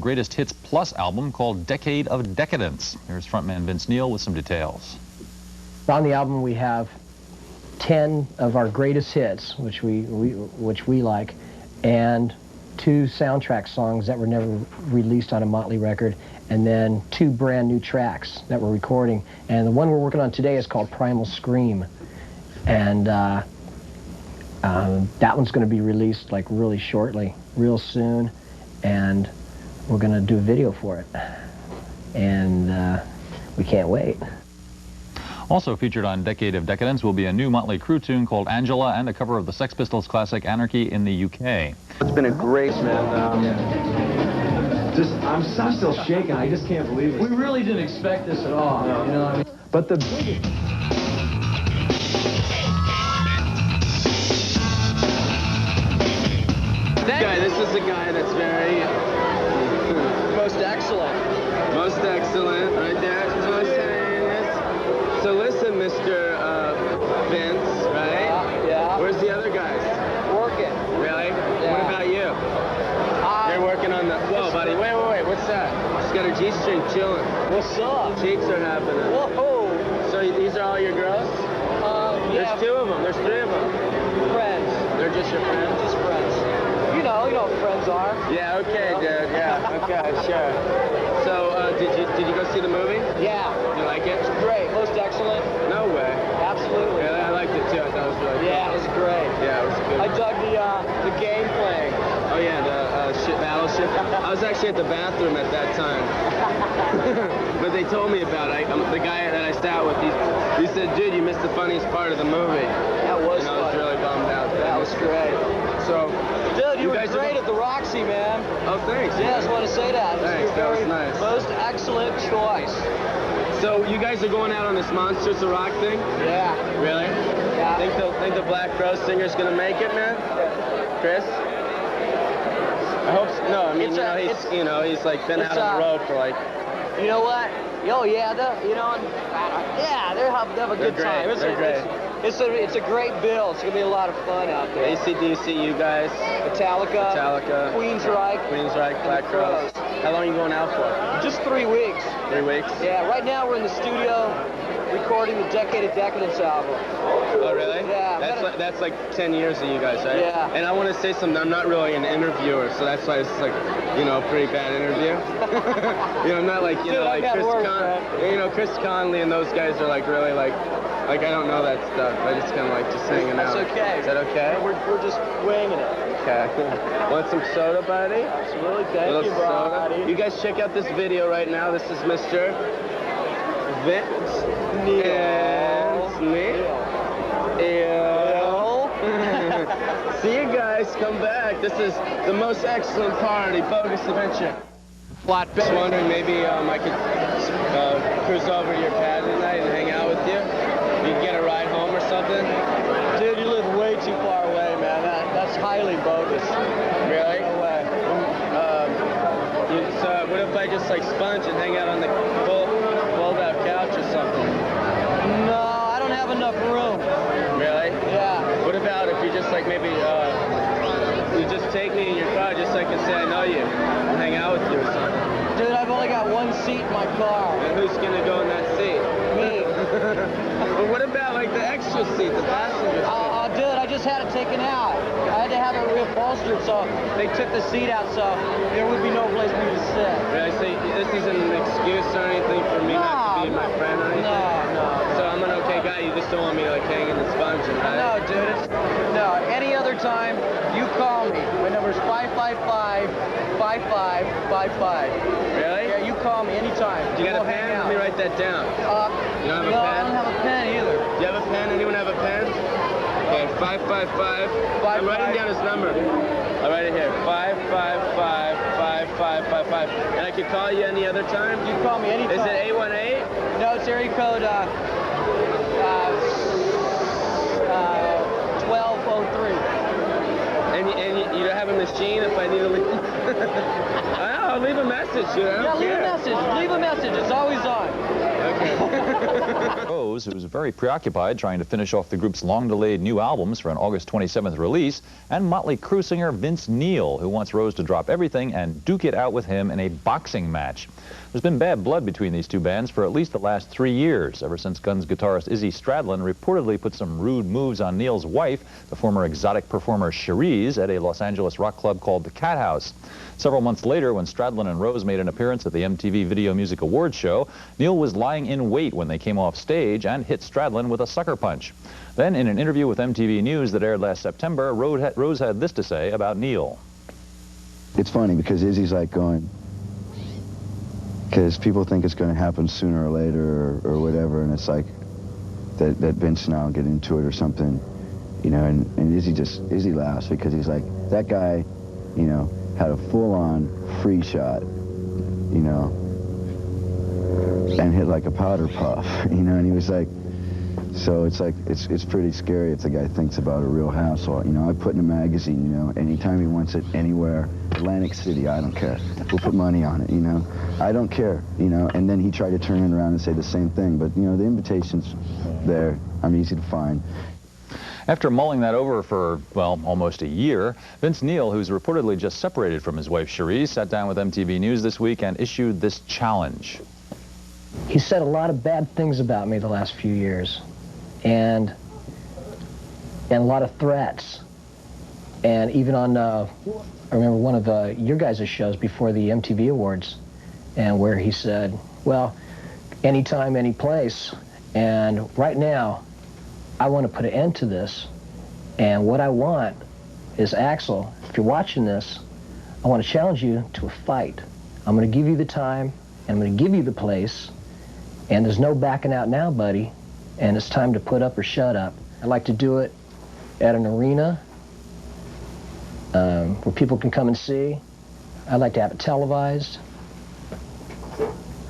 Greatest Hits Plus album called Decade of Decadence. Here's frontman Vince Neil with some details. On the album we have 10 of our greatest hits, which we like, and 2 soundtrack songs that were never released on a Mötley record, and then 2 brand new tracks that we're recording. And the one we're working on today is called Primal Scream, and that one's going to be released like really shortly, real soon, and we're going to do a video for it, and we can't wait. Also featured on Decade of Decadence will be a new Mötley Crüe tune called Angela and a cover of the Sex Pistols classic Anarchy in the UK. It's been a great, man. I'm still shaking. I just can't believe it. We really didn't expect this at all. No. You know what I mean? But the This is a guy that's very Most excellent. most excellent, right there. Most heinous. So listen, Mr. Vince, right? Yeah. Where's the other guys? Working. Really? Yeah. What about you? You're working on the. Whoa, buddy. Wait. What's that? She's got her G-string chilling. What's up? Cheeks are happening. Whoa. So these are all your girls? Yeah. There's 2 of them. There's 3 of them. Friends. They're just your friends? Just friends. You know what friends are. Yeah, okay, dude. Yeah, okay, sure. So, did you go see the movie? Yeah. You like it? It's great. Most excellent. No way. Absolutely. Really? I liked it too. I thought it was really cool. Yeah, it was great. Yeah, it was good. I dug the game playing. Oh yeah, the battleship. I was actually at the bathroom at that time. But they told me about it. The guy that I sat with, he said, dude, you missed the funniest part of the movie. That was and I was fun. really bummed out. That was great. So, Dude, you were guys great at the Roxy, man. Oh, thanks. Yeah, I just want to say that. Thanks, that was nice. Most excellent choice. So you guys are going out on this Monsters of Rock thing? Yeah. Really? Yeah. Think the Black Rose singer's gonna make it, man? Chris? I hope so. No, I mean, he's like been out on the road for like. You know what? Oh yeah, they'll have a good time. They're great. It's a great bill. It's gonna be a lot of fun out there. AC/DC, you guys. Metallica. Queensryche, Black Rose. How long are you going out for? Just 3 weeks. 3 weeks? Yeah, right now we're in the studio recording the Decade of Decadence album. Oh, really? Yeah. That's like 10 years of you guys, right? Yeah. And I want to say something. I'm not really an interviewer, so that's why it's like, a pretty bad interview. I'm not like, Dude, like Chris Conley and those guys are like really like I don't know that stuff. I just kind of like just hanging out. That's okay. Is that okay? We're just winging it. Okay. Want some soda, buddy? Absolutely. Thank you, buddy. You guys check out this video right now. This is Mr. Vince Neil. See you guys. Come back. This is the most excellent party, Bogus Adventure. Flat Just wondering, maybe I could cruise over to your pad tonight and hang out with you. You can get a ride home or something. Dude, you live way too far away, man. That's highly bogus. Really? No way. So what if I just like sponge and hang out on the fold-out couch or something? No, I don't have enough room. Really? Yeah. What about if you just like maybe you just take me in your car just so I can say I know you and hang out with you or something? Dude, I've only got 1 seat in my car. And who's gonna go in that seat? Me. But what about like the extra seat, the passenger seat? Dude, I just had it taken out. I had to have it reupholstered, so they took the seat out, so there would be no place for me to sit. Did I say this isn't an excuse or anything for me not to be my friend or anything? No. So I'm an okay guy, you just don't want me like hanging and sponging, right? No, dude, any other time, you call me. My number's 555-5555. Really? Yeah, you call me anytime. Do you got a pen? Let me write that down. You don't have a pen? No, I don't have a pen either. Do you have a pen? Anyone have a pen? Okay, 555. I'm writing down his number. I'll write it here. 555-5555. And I could call you any other time? You can call me anytime. Is it 818? No, it's area code 1203. And you don't have a machine if I need to leave? I'll leave a message, dude. I don't care. Leave a message. Leave a message. It's always on. Okay. Rose, who's very preoccupied trying to finish off the group's long-delayed new albums for an August 27th release, and Mötley Crüe singer Vince Neil, who wants Rose to drop everything and duke it out with him in a boxing match. There's been bad blood between these two bands for at least the last 3 years, ever since Guns guitarist Izzy Stradlin reportedly put some rude moves on Neil's wife, the former exotic performer Cherise, at a Los Angeles rock club called the Cat House. Several months later, when Stradlin and Rose made an appearance at the MTV Video Music Awards show, Neil was lying in wait when they came off stage and hit Stradlin with a sucker punch. Then, in an interview with MTV News that aired last September, Rose had this to say about Neil. It's funny because Izzy's like going, because people think it's going to happen sooner or later or whatever, and it's like that Vince and I'll get into it or something, you know, and Izzy laughs because he's like, that guy, you know, had a full-on free shot, you know, and hit like a powder puff, you know, and he was like, so it's like, it's pretty scary if the guy thinks about a real hassle. You know, I put in a magazine, you know, anytime he wants it anywhere, Atlantic City, I don't care. We'll put money on it, you know. I don't care, you know, and then he tried to turn it around and say the same thing, but, you know, the invitation's there. I'm easy to find. After mulling that over for, well, almost a year, Vince Neil, who's reportedly just separated from his wife Cherise, sat down with MTV News this week and issued this challenge. He said a lot of bad things about me the last few years, and a lot of threats. And even on, I remember one of your guys' shows before the MTV Awards, and where he said, well, anytime, any place, and right now, I want to put an end to this, and what I want is, Axl, if you're watching this, I want to challenge you to a fight. I'm going to give you the time, and I'm going to give you the place, and there's no backing out now, buddy, and it's time to put up or shut up. I'd like to do it at an arena where people can come and see. I'd like to have it televised.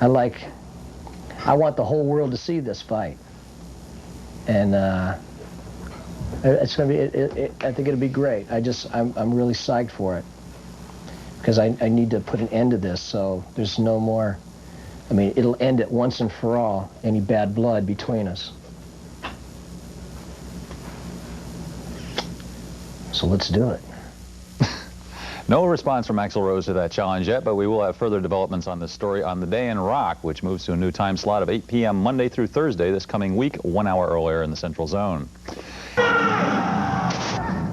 I want the whole world to see this fight. And it's going to be, I think it'll be great. I'm really psyched for it. Because I need to put an end to this, so there's no more, I mean, it'll end it once and for all, any bad blood between us. So let's do it. No response from Axl Rose to that challenge yet, but we will have further developments on this story on The Day in Rock, which moves to a new time slot of 8 p.m. Monday through Thursday this coming week, 1 hour earlier in the Central Zone.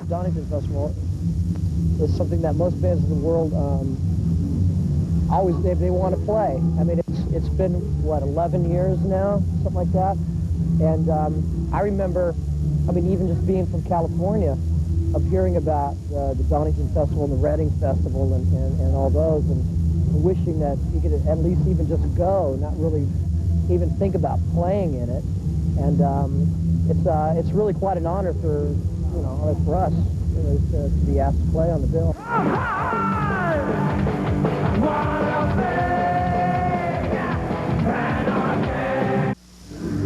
Donington Festival is something that most bands in the world always they want to play. I mean, it's been, what, 11 years now, something like that. And I remember, I mean, even just being from California, of hearing about the Donington Festival and the Reading Festival and all those, and wishing that you could at least even just go, not really even think about playing in it. And it's really quite an honor for, you know, for us, you know, to be asked to play on the bill.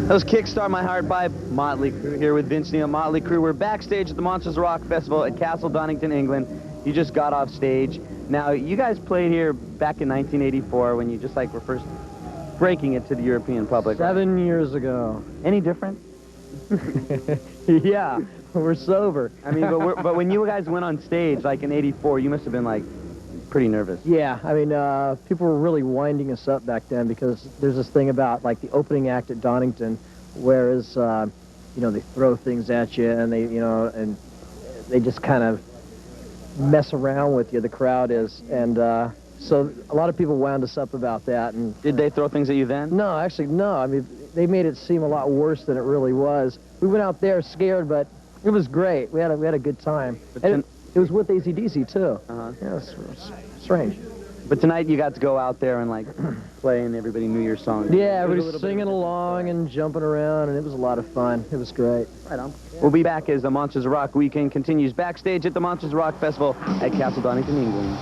That was Kickstart My Heart by Mötley Crüe, here with Vince Neil. Mötley Crüe, we're backstage at the Monsters Rock Festival at Castle Donington, England. You just got off stage. Now, you guys played here back in 1984 when you just like were first breaking it to the European public. 7 years ago. Any different? Yeah, we're sober. I mean, but when you guys went on stage, like in 84, you must have been like pretty nervous. Yeah, I mean, people were really winding us up back then because there's this thing about like the opening act at Donington, whereas you know, they throw things at you and they, you know, and they just kind of mess around with you. The crowd is, and so a lot of people wound us up about that. And did they throw things at you then? No, actually, no. I mean, they made it seem a lot worse than it really was. We went out there scared, but it was great. We had a good time. It was with AC/DC too. Yeah, it was strange. But tonight you got to go out there and like play, and everybody knew your song. Yeah, everybody was singing along and jumping around, and it was a lot of fun. It was great. Right on. We'll be back as the Monsters of Rock weekend continues backstage at the Monsters of Rock Festival at Castle Donington, England.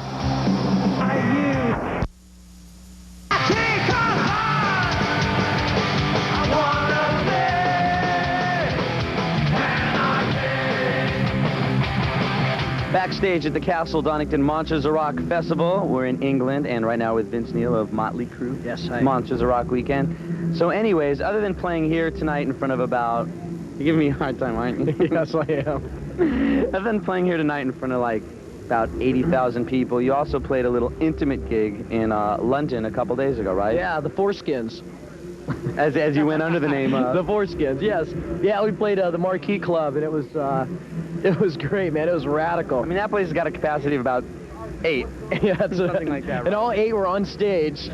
backstage at the Castle Donington Monsters of Rock Festival. We're in England, and right now with Vince Neil of Mötley Crüe. Yes, hi. Monsters of Rock weekend. So anyways, other than playing here tonight in front of about... You're giving me a hard time, aren't you? Yes, I am. Other than playing here tonight in front of like about 80,000 people, you also played a little intimate gig in London a couple days ago, right? Yeah, the Foreskins. As you went under the name of... The Foreskins, yes. Yeah, we played the Marquee Club, and it was great, man. It was radical. I mean, that place has got a capacity of about 8. Yeah, that's something like that, right? And all 8 were on stage.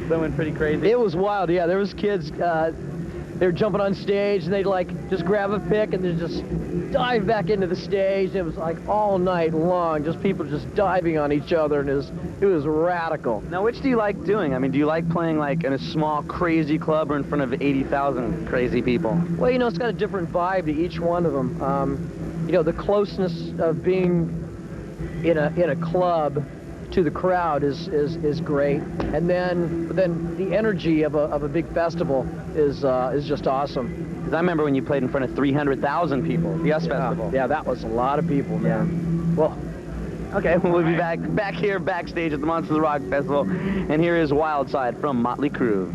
That went pretty crazy. It was wild, yeah. There was kids, they were jumping on stage, and they'd like just grab a pick and then just dive back into the stage. It was like all night long, just people just diving on each other, and it was radical. Now, which do you like doing? I mean, do you like playing like in a small, crazy club or in front of 80,000 crazy people? Well, you know, it's got a different vibe to each one of them. You know, the closeness of being in a club to the crowd is great, and then the energy of a big festival is just awesome. Because I remember when you played in front of 300,000 people, the US Festival. Yeah, that was a lot of people, man. Well, okay, we'll be back here backstage at the Monsters of Rock Festival, and here is Wild Side from Mötley Crüe.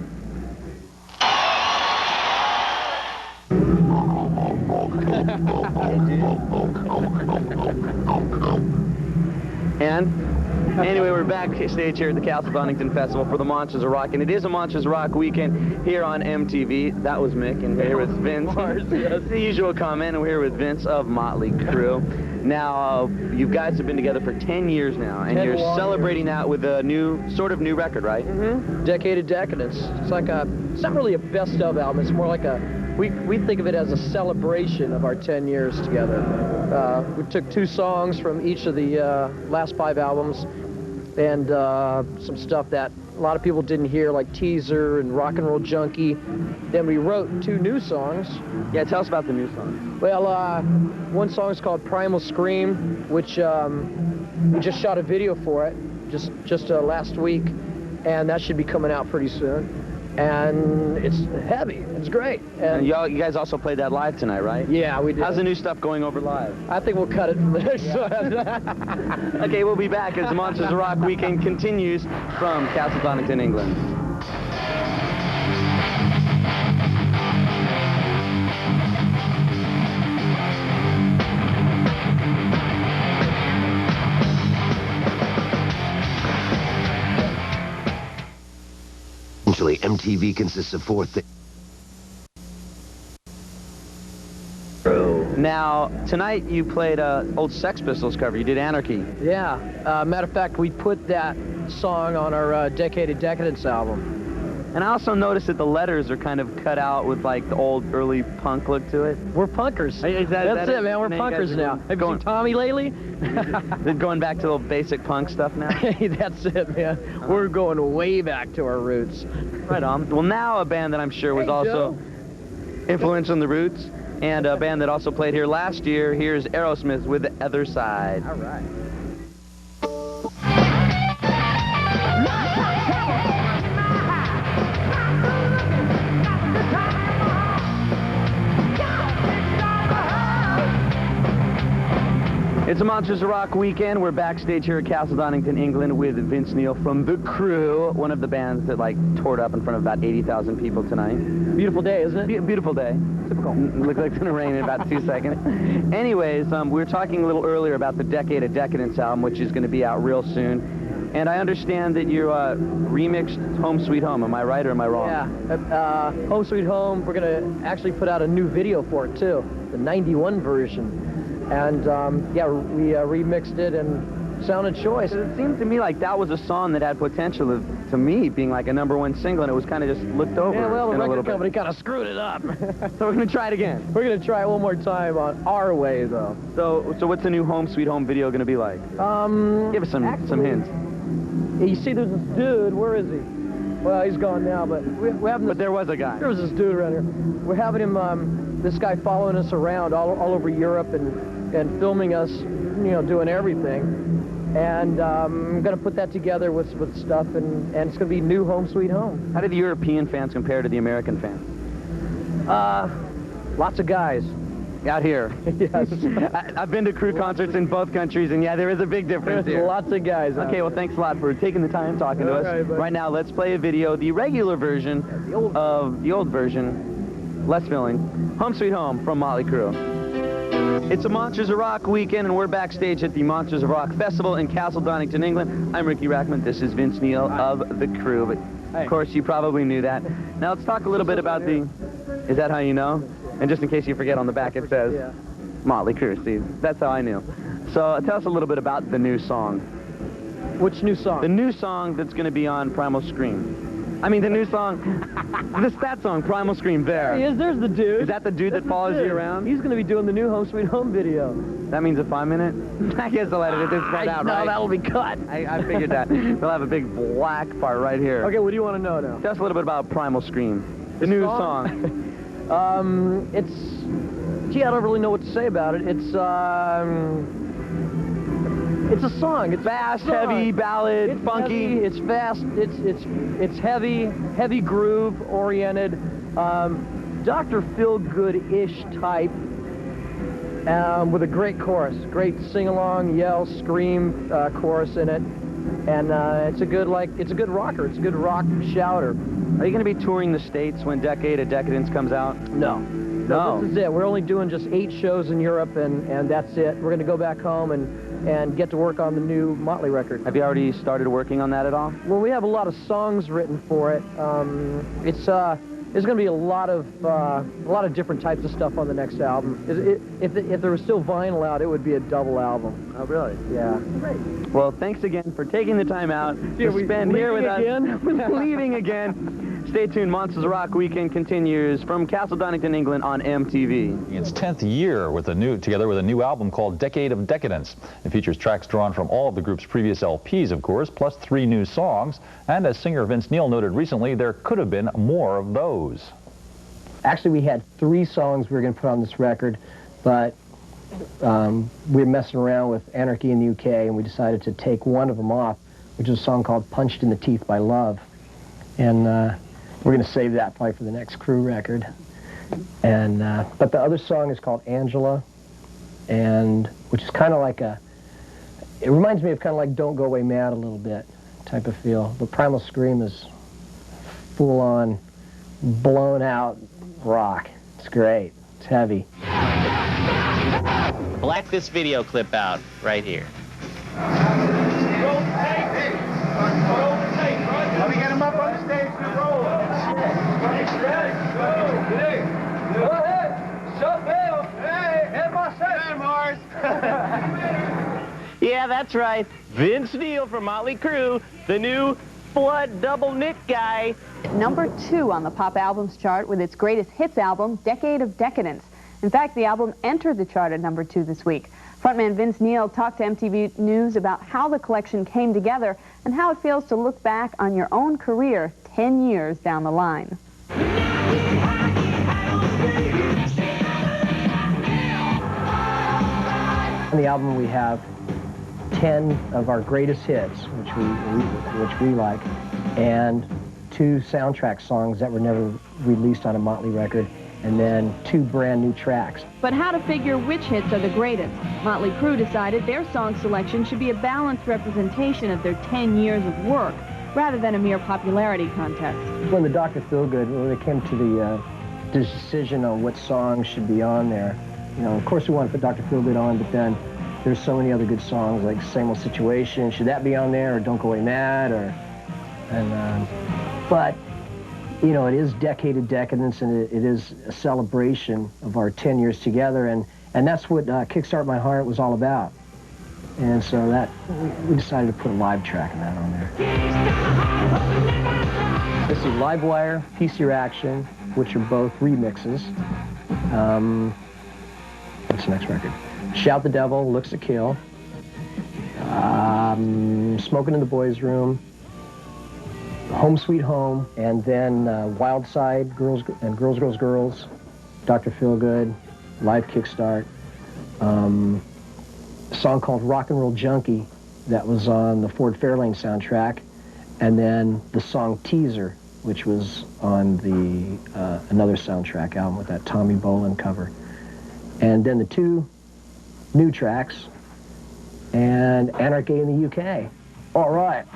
And anyway, we're backstage here at the Castle Donington Festival for the Monsters of Rock, and it is a Monsters of Rock weekend here on MTV. That was Mick, and we're here with Vince. That's the usual comment, and we're here with Vince of Mötley Crüe. Now, you guys have been together for 10 years now, and you're celebrating that with a sort of new record, right? Mm-hmm. Decade of Decadence. It's not really a best of album. It's more like we think of it as a celebration of our 10 years together. We took 2 songs from each of the last 5 albums, and some stuff that a lot of people didn't hear, like Teaser and Rock and Roll Junkie. Then we wrote 2 new songs. Yeah, tell us about the new songs. Well, one song is called Primal Scream, which we just shot a video for it just last week, and that should be coming out pretty soon. And it's heavy. It's great. And you guys also played that live tonight, right? Yeah, we did. How's the new stuff going over live? I think we'll cut it from the next one. Okay, we'll be back as the Monsters of Rock weekend continues from Castle Donington, England. Essentially, MTV consists of 4 things. Now, tonight you played an old Sex Pistols cover. You did Anarchy. Yeah. Matter of fact, we put that song on our Decade of Decadence album. And I also noticed that the letters are kind of cut out with like the old early punk look to it. We're punkers. That's it, man. We're punkers now. Have you seen Tommy lately? They're going back to the basic punk stuff now? Hey, that's it, man. We're going way back to our roots. Right on. Well, now a band that I'm sure was also influential in the Roots, and a band that also played here last year. Here's Aerosmith with The Other Side. All right. It's a Monsters of Rock weekend. We're backstage here at Castle Donington, England, with Vince Neil from The Crüe, one of the bands that like toured up in front of about 80,000 people tonight. Beautiful day, isn't it? Beautiful day. Typical. Looks like it's gonna rain in about 2 seconds. Anyways, we were talking a little earlier about the Decade of Decadence album, which is going to be out real soon. And I understand that you remixed Home Sweet Home. Am I right or am I wrong? Yeah. Home Sweet Home, we're going to actually put out a new video for it, too. The 91 version. And, yeah, we remixed it and sounded choice. It seemed to me like that was a song that had potential of, to me, being like a #1 single, and it was kind of just looked over. Yeah, well, the in a little record bit. company kind of screwed it up. So we're going to try it again. We're going to try it one more time on our way, though. So what's the new Home Sweet Home video going to be like? Give us some hints. You see, there's this dude. Where is he? Well, he's gone now, but we're having this... But there was a guy. There was this dude around here. We're having him, this guy following us around all over Europe and filming us, you know, doing everything. And I'm going to put that together with stuff, and it's going to be new Home Sweet Home. How did the European fans compare to the American fans? Lots of guys. out here. Yes. I've been to Crüe concerts in both countries, and yeah, there is a big difference There's here. lots of guys out Okay, well, thanks a lot for taking the time talking to us. All right, bud. Right now, let's play a video, the regular version of the old version, less filling, Home Sweet Home from Mötley Crüe. It's a Monsters of Rock weekend, and we're backstage at the Monsters of Rock Festival in Castle Donington, England. I'm Ricky Rackman. This is Vince Neil of the Crüe, but of course, you probably knew that. Now, let's talk a little bit about the... Is that how you know? And just in case you forget, on the back it says Mötley Crüe. See, that's how I knew. So tell us a little bit about the new song. Which new song? The new song that's going to be on Primal Scream. I mean, the new song, the spat song, Primal Scream, there. He is, there's the dude. Is that the dude that follows you around? He's going to be doing the new Home Sweet Home video. That means a 5-minute? I guess they'll edit this part out, right? No, that'll be cut. I figured that. They'll have a big black part right here. Okay, what do you want to know now? Tell us a little bit about Primal Scream, the new song. Gee, I don't really know what to say about it. It's a song. It's fast, heavy, ballad, it's funky. Heavy, it's fast. It's heavy groove oriented. Dr. Feelgood-ish type, with a great chorus, great sing-along, yell, scream chorus in it, and it's a good rocker. It's a good rock shouter. Are you going to be touring the States when Decade of Decadence comes out? No, this is it. We're only doing just 8 shows in Europe, and that's it. We're going to go back home and get to work on the new Mötley record. Have you already started working on that at all? Well, we have a lot of songs written for it. There's going to be a lot of different types of stuff on the next album. If there was still vinyl out, it would be a double album. Oh, really? Yeah. Great. Well, thanks again for taking the time out to spend here with us. Leaving again. Stay tuned. Monsters of Rock Weekend continues from Castle Donington, England on MTV. Its 10th year together with a new album called Decade of Decadence. It features tracks drawn from all of the group's previous LPs, of course, plus 3 new songs. And as singer Vince Neil noted recently, there could have been more of those. Actually, we had 3 songs we were going to put on this record, but we were messing around with Anarchy in the UK, and we decided to take one of them off, which is a song called Punched in the Teeth by Love. And we're going to save that probably for the next Crüe record. And but the other song is called Angela, and which is kind of like it reminds me of kind of like Don't Go Away Mad a little bit type of feel. But Primal Scream is full-on, blown-out rock. It's great. It's heavy. Black this video clip out right here. Let me get him up on the stage and roll. Yeah, that's right. Vince Neil from Mötley Crüe, the new blood double knit guy. Number 2 on the pop albums chart with its greatest hits album, Decade of Decadence. In fact, the album entered the chart at number 2 this week. Frontman Vince Neil talked to MTV News about how the collection came together and how it feels to look back on your own career 10 years down the line. On the album we have 10 of our greatest hits, which we like, and 2 soundtrack songs that were never released on a Mötley record, and then 2 brand new tracks. But how to figure which hits are the greatest? Mötley Crüe decided their song selection should be a balanced representation of their 10 years of work, rather than a mere popularity contest. When the Dr.Feelgood, when it came to the decision on what songs should be on there, you know, of course we wanted to put Dr.Feelgood on, but then there's so many other good songs like Same Old Situation. Should that be on there, or Don't Go Away Mad, but you know, it is Decade of Decadence, and it is a celebration of our 10 years together, and that's what Kickstart My Heart was all about. And so that we decided to put a live track of that on there. This is Livewire, Piece Your Action, which are both remixes. What's the next record? Shout the Devil, Looks to Kill, Smoking in the Boys' Room, Home Sweet Home, and then Wild Side, Girls, Dr. Feelgood, Live Kickstart, a song called Rock and Roll Junkie that was on the Ford Fairlane soundtrack, and then the song Teaser, which was on the another soundtrack album with that Tommy Bolin cover. And then the 2 new tracks, and Anarchy in the UK. All right.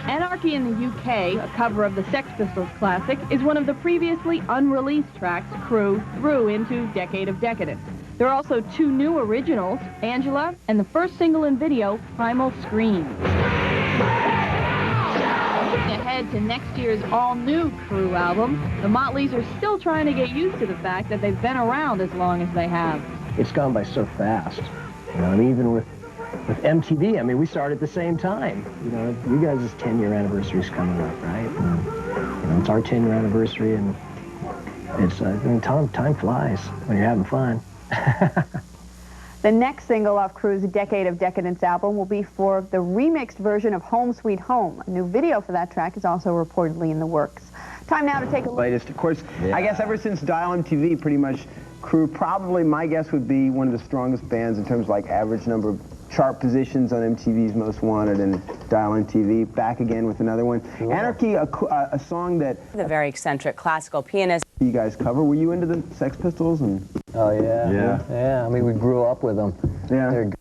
Anarchy in the UK, a cover of the Sex Pistols classic, is one of the previously unreleased tracks Crüe threw into Decade of Decadence. There are also 2 new originals, Angela, and the first single and video, Primal Screams. Looking ahead to next year's all-new Crüe album, the Motleys are still trying to get used to the fact that they've been around as long as they have. It's gone by so fast. You know, I mean, even with MTV, I mean, we started at the same time. You know, you guys' 10-year anniversary is coming up, right? And, you know, it's our 10-year anniversary, and it's, I mean, time flies when you're having fun. The next single off Crüe's Decade of Decadence album will be for the remixed version of Home Sweet Home. A new video for that track is also reportedly in the works. Time now to take a look. Latest, of course, I guess ever since Dial MTV, pretty much, Crüe probably, my guess would be one of the strongest bands in terms of like average number of chart positions on MTV's Most Wanted and Dial MTV. Back again with another one. Cool. Anarchy, a song that the very eccentric classical pianist you guys cover. Were you into the Sex Pistols? And oh yeah, yeah. I mean, we grew up with them. Yeah.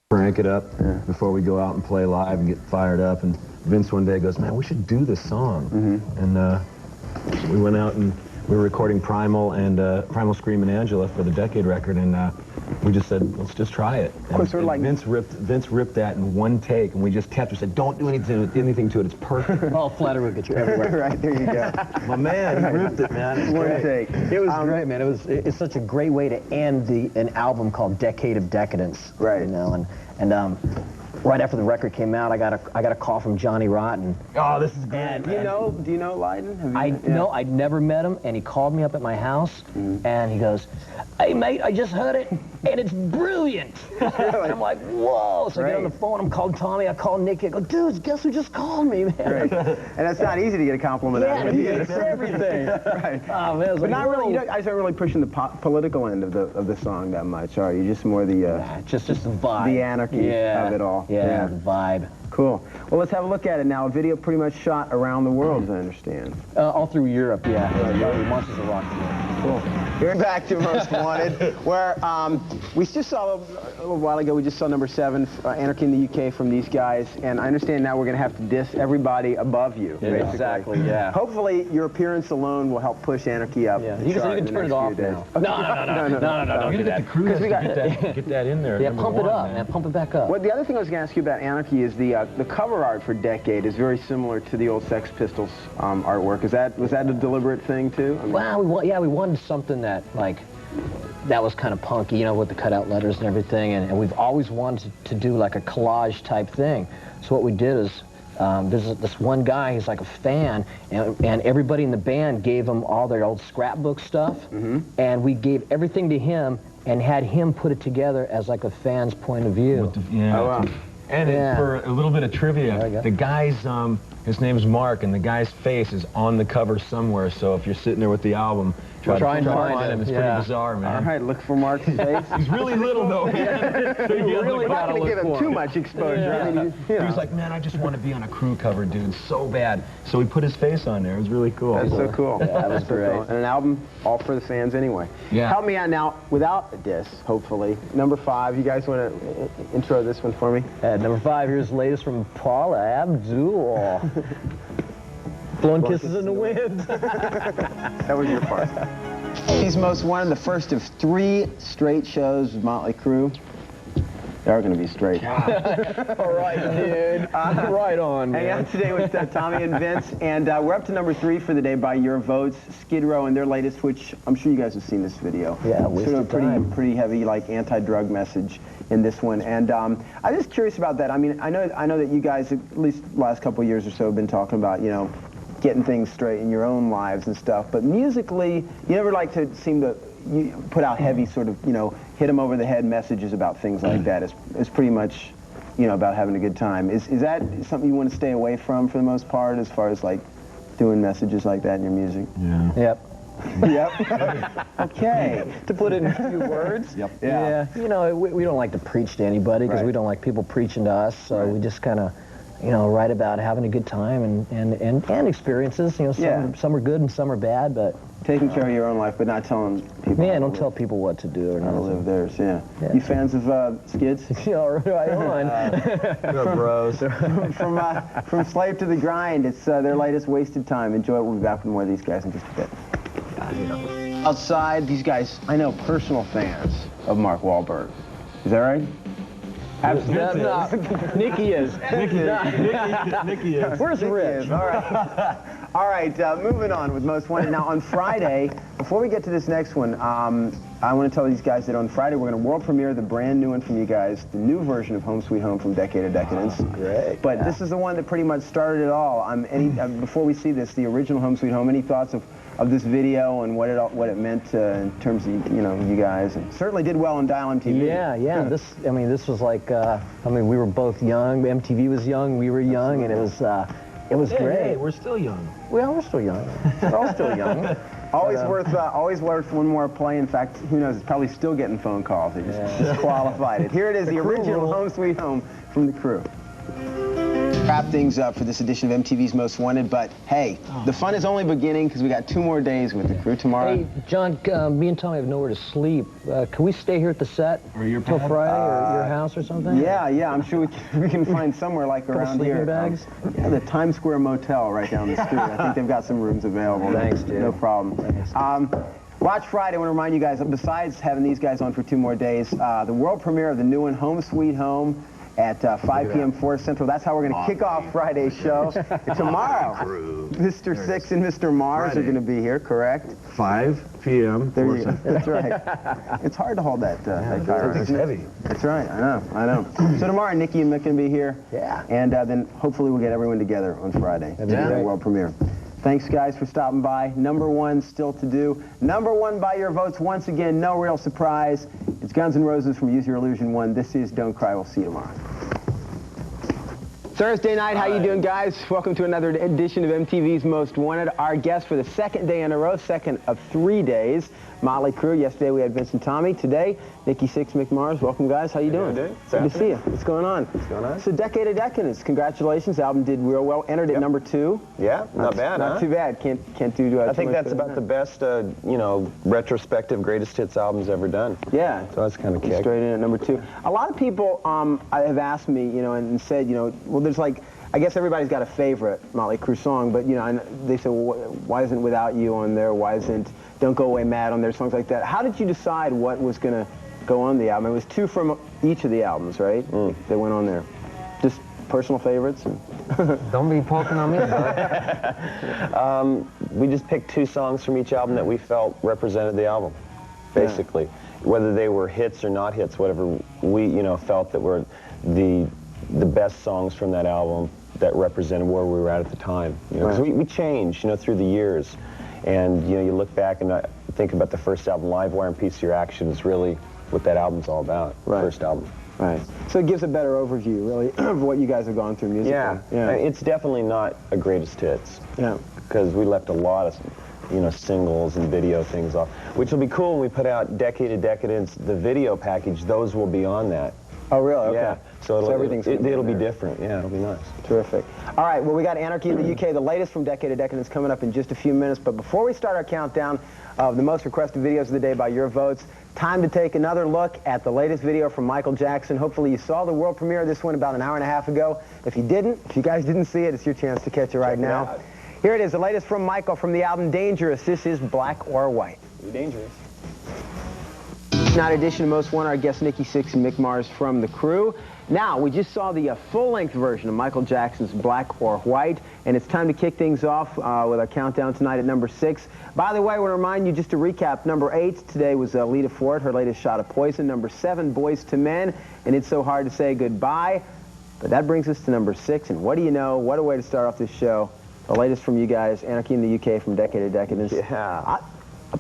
Crank it up before we go out and play live and get fired up. And Vince one day goes, "Man, we should do this song." And we went out and we were recording Primal and Primal Scream and Angela for the Decade record, and we just said, let's just try it. And, of course, we're like Vince ripped that in one take, and we just kept. We said, don't do anything to it. It's perfect. Oh, flatter will get you everywhere. Right there, you go. My man, he ripped it, man. It's one great. take. It was great, man. It's such a great way to end an album called Decade of Decadence. Right. You know, and right after the record came out, I got a call from Johnny Ratt. Oh, this is great. Do you know Lydon? No, I'd never met him, and he called me up at my house, and he goes, "Hey mate, I just heard it, and it's brilliant." And I'm like, whoa! So I get on the phone, I'm calling Tommy, I call Nicky, I go, dude, guess who just called me, man? Right. And it's not easy to get a compliment out of it. Yeah, it's everything. Right. Oh man, but not really. You guys aren't really pushing the political end of the song that much, are you? Just more the just the vibe, the anarchy of it all. Yeah, the vibe. Cool. Well, let's have a look at it now. A video pretty much shot around the world, as I understand. All through Europe, yeah. Monsters of Rock. Cool. We're back to Most Wanted, where we just saw a little while ago, we just saw number 7, Anarchy in the UK from these guys, and I understand now we're going to have to diss everybody above you, basically. Exactly, yeah. Hopefully, your appearance alone will help push Anarchy up. Yeah, you can turn it off now. No, don't do that. Because we got get that in there. Yeah, pump it up, man. Pump it back up. Well, the other thing I was going to ask you about Anarchy is the cover art for Decade is very similar to the old Sex Pistols artwork. Was that a deliberate thing too? I mean, well, we wanted something that that was kind of punky, you know, with the cutout letters and everything, and we've always wanted to do like a collage type thing. So what we did is there's this one guy, he's like a fan, and everybody in the band gave him all their old scrapbook stuff, and we gave everything to him and had him put it together as like a fan's point of view. And for a little bit of trivia, the guy's, his name's Mark, and the guy's face is on the cover somewhere, so if you're sitting there with the album, try and find him. It's pretty bizarre, man. All right, look for Mark's face. He's really little, though, man. So you really got to give him too much exposure. I mean, he was like, man, I just want to be on a Crüe cover, dude, so bad. So we put his face on there. It was really cool. That's so cool. Yeah, that was great. Cool. And an album all for the fans anyway. Yeah. Help me out now, without a diss, hopefully. Number 5, you guys want to intro this one for me? Number 5, here's the latest from Paula Abdul. Blowing kisses in the wind. That was your part. He's Most Wanted, the first of 3 straight shows with Mötley Crüe. They are going to be straight. All right, dude. Right on, man. Hang out today with Tommy and Vince, and we're up to number 3 for the day by your votes. Skid Row and their latest, which I'm sure you guys have seen this video. Yeah, sort of pretty heavy, like anti-drug message in this one, and I'm just curious about that. I mean, I know that you guys, at least the last couple of years or so, have been talking about, you know, getting things straight in your own lives and stuff, but musically, you never like to seem to put out heavy sort of, you know, hit them over the head messages about things like that. It's pretty much, you know, about having a good time. Is that something you want to stay away from for the most part, as far as like doing messages like that in your music? Yeah. Yep. Yep. Okay. To put it in a few words. Yep. Yeah. You know, we don't like to preach to anybody because we don't like people preaching to us, so we just kind of you know, write about having a good time and experiences. You know, some are good and some are bad, but taking care of your own life, but not telling people. Yeah, don't tell people what to do or how to live theirs. Yeah. Yeah. You fans of Skids? Yeah, right on. Bros. From Slave to the Grind, it's their latest, Wasted Time. Enjoy it. We'll be back with more of these guys in just a bit. Outside, these guys, I know, personal fans of Mark Wahlberg. Is that right? Absolutely. Nikki is. Nikki is. Where's Rich? All right. All right, moving on with Most Wanted. Now, on Friday, before we get to this next one, I want to tell these guys that on Friday we're going to world premiere the brand new one from you guys, the new version of Home Sweet Home from Decade of Decadence. Great. But this is the one that pretty much started it all. Before we see this, the original Home Sweet Home, any thoughts of this video and what it meant in terms of, you know, you guys? And certainly did well on Dial MTV. Yeah. This was like, we were both young. MTV was young. We were young, and it was great. Hey, we're still young. Well, we're still young. We're all still young. Always worth one more play. In fact, who knows? It's probably still getting phone calls. They just disqualified it. Here it is, the original Home Sweet Home from the Crüe. Wrap things up for this edition of MTV's Most Wanted, but hey, the fun is only beginning because we got 2 more days with the Crüe tomorrow. Hey, John, me and Tommy have nowhere to sleep. Can we stay here at the set till Friday or your house or something? Yeah, I'm sure we can find somewhere like around here. Bags? Yeah, the Times Square Motel right down the street. I think they've got some rooms available. Thanks, dude. No problem. Thanks. Watch Friday. I want to remind you guys, besides having these guys on for 2 more days, the world premiere of the new one, Home Sweet Home, at 5 p.m. 4 Central. That's how we're going to kick off Friday's show. Tomorrow, Mr. Sixx and Mr. Mars are going to be here, correct? 5 p.m. There you go. That's right. It's hard to hold that guy. It's heavy. That's right. I know. So tomorrow, Nikki and Mick going to be here. Yeah. And then hopefully we'll get everyone together on Friday. That'd be the world premiere. Thanks, guys, for stopping by. Number 1 still to do. Number 1 by your votes. Once again, no real surprise. It's Guns N' Roses from Use Your Illusion 1. This is Don't Cry. We'll see you tomorrow. Thursday night, how you doing, guys? Welcome to another edition of MTV's Most Wanted. Our guest for the 2nd day in a row, 2nd of 3 days, Mötley Crüe. Yesterday we had Vince and Tommy. Today, Nikki, Sixx, Mick, Mars. Welcome, guys. How you doing? Good to see you. What's going on? So, Decade of Decadence. Congratulations. The album did real well. Entered at number 2. Yeah, not bad, Not too bad. Can't do. I think that's about the best, retrospective greatest hits albums ever done. Yeah. So that's kind of kick. Straight in at number 2. A lot of people have asked me, and said, well, there's like, I guess everybody's got a favorite Mötley Crüe song, but they say, well, why isn't Without You on there? Why isn't Don't Go Away Mad on there? Songs like that. How did you decide what was going to go on the album? It was 2 from each of the albums, right? They went on there. Just personal favorites. Don't be poking on me, bud. We just picked 2 songs from each album that we felt represented the album, basically. Yeah. Whether they were hits or not hits, whatever we, felt that were the best songs from that album that represented where we were at the time. Because we changed, through the years. And, you look back and think about the first album, Live Wire and Piece of Your Action, is really what that album's all about, first album. Right. So it gives a better overview, really, of what you guys have gone through musically. Yeah. It's definitely not a greatest hits. Yeah. Because we left a lot of, singles and video things off, which will be cool when we put out Decade of Decadence, the video package. Those will be on that. Oh, really? Okay. Yeah. So it'll be different. Yeah, it'll be nice. Terrific. All right, well, we got Anarchy in the UK, the latest from Decade of Decadence, coming up in just a few minutes. But before we start our countdown of the most requested videos of the day by your votes, time to take another look at the latest video from Michael Jackson. Hopefully you saw the world premiere of this one about an hour and a half ago. If you guys didn't see it, it's your chance to catch it right now. Here it is, the latest from Michael from the album Dangerous. This is Black or White. Dangerous. Tonight edition of Most Wanted, our guests Nikki Sixx and Mick Mars from the Crüe. Now, we just saw the full-length version of Michael Jackson's Black or White, and it's time to kick things off with our countdown tonight at number 6. By the way, I want to remind you, just to recap, number 8 today was Lita Ford, her latest Shot of Poison. Number 7, Boys to Men, and It's So Hard to Say Goodbye. But that brings us to number 6, and what do you know? What a way to start off this show. The latest from you guys, Anarchy in the UK from Decade of Decadence. Yeah.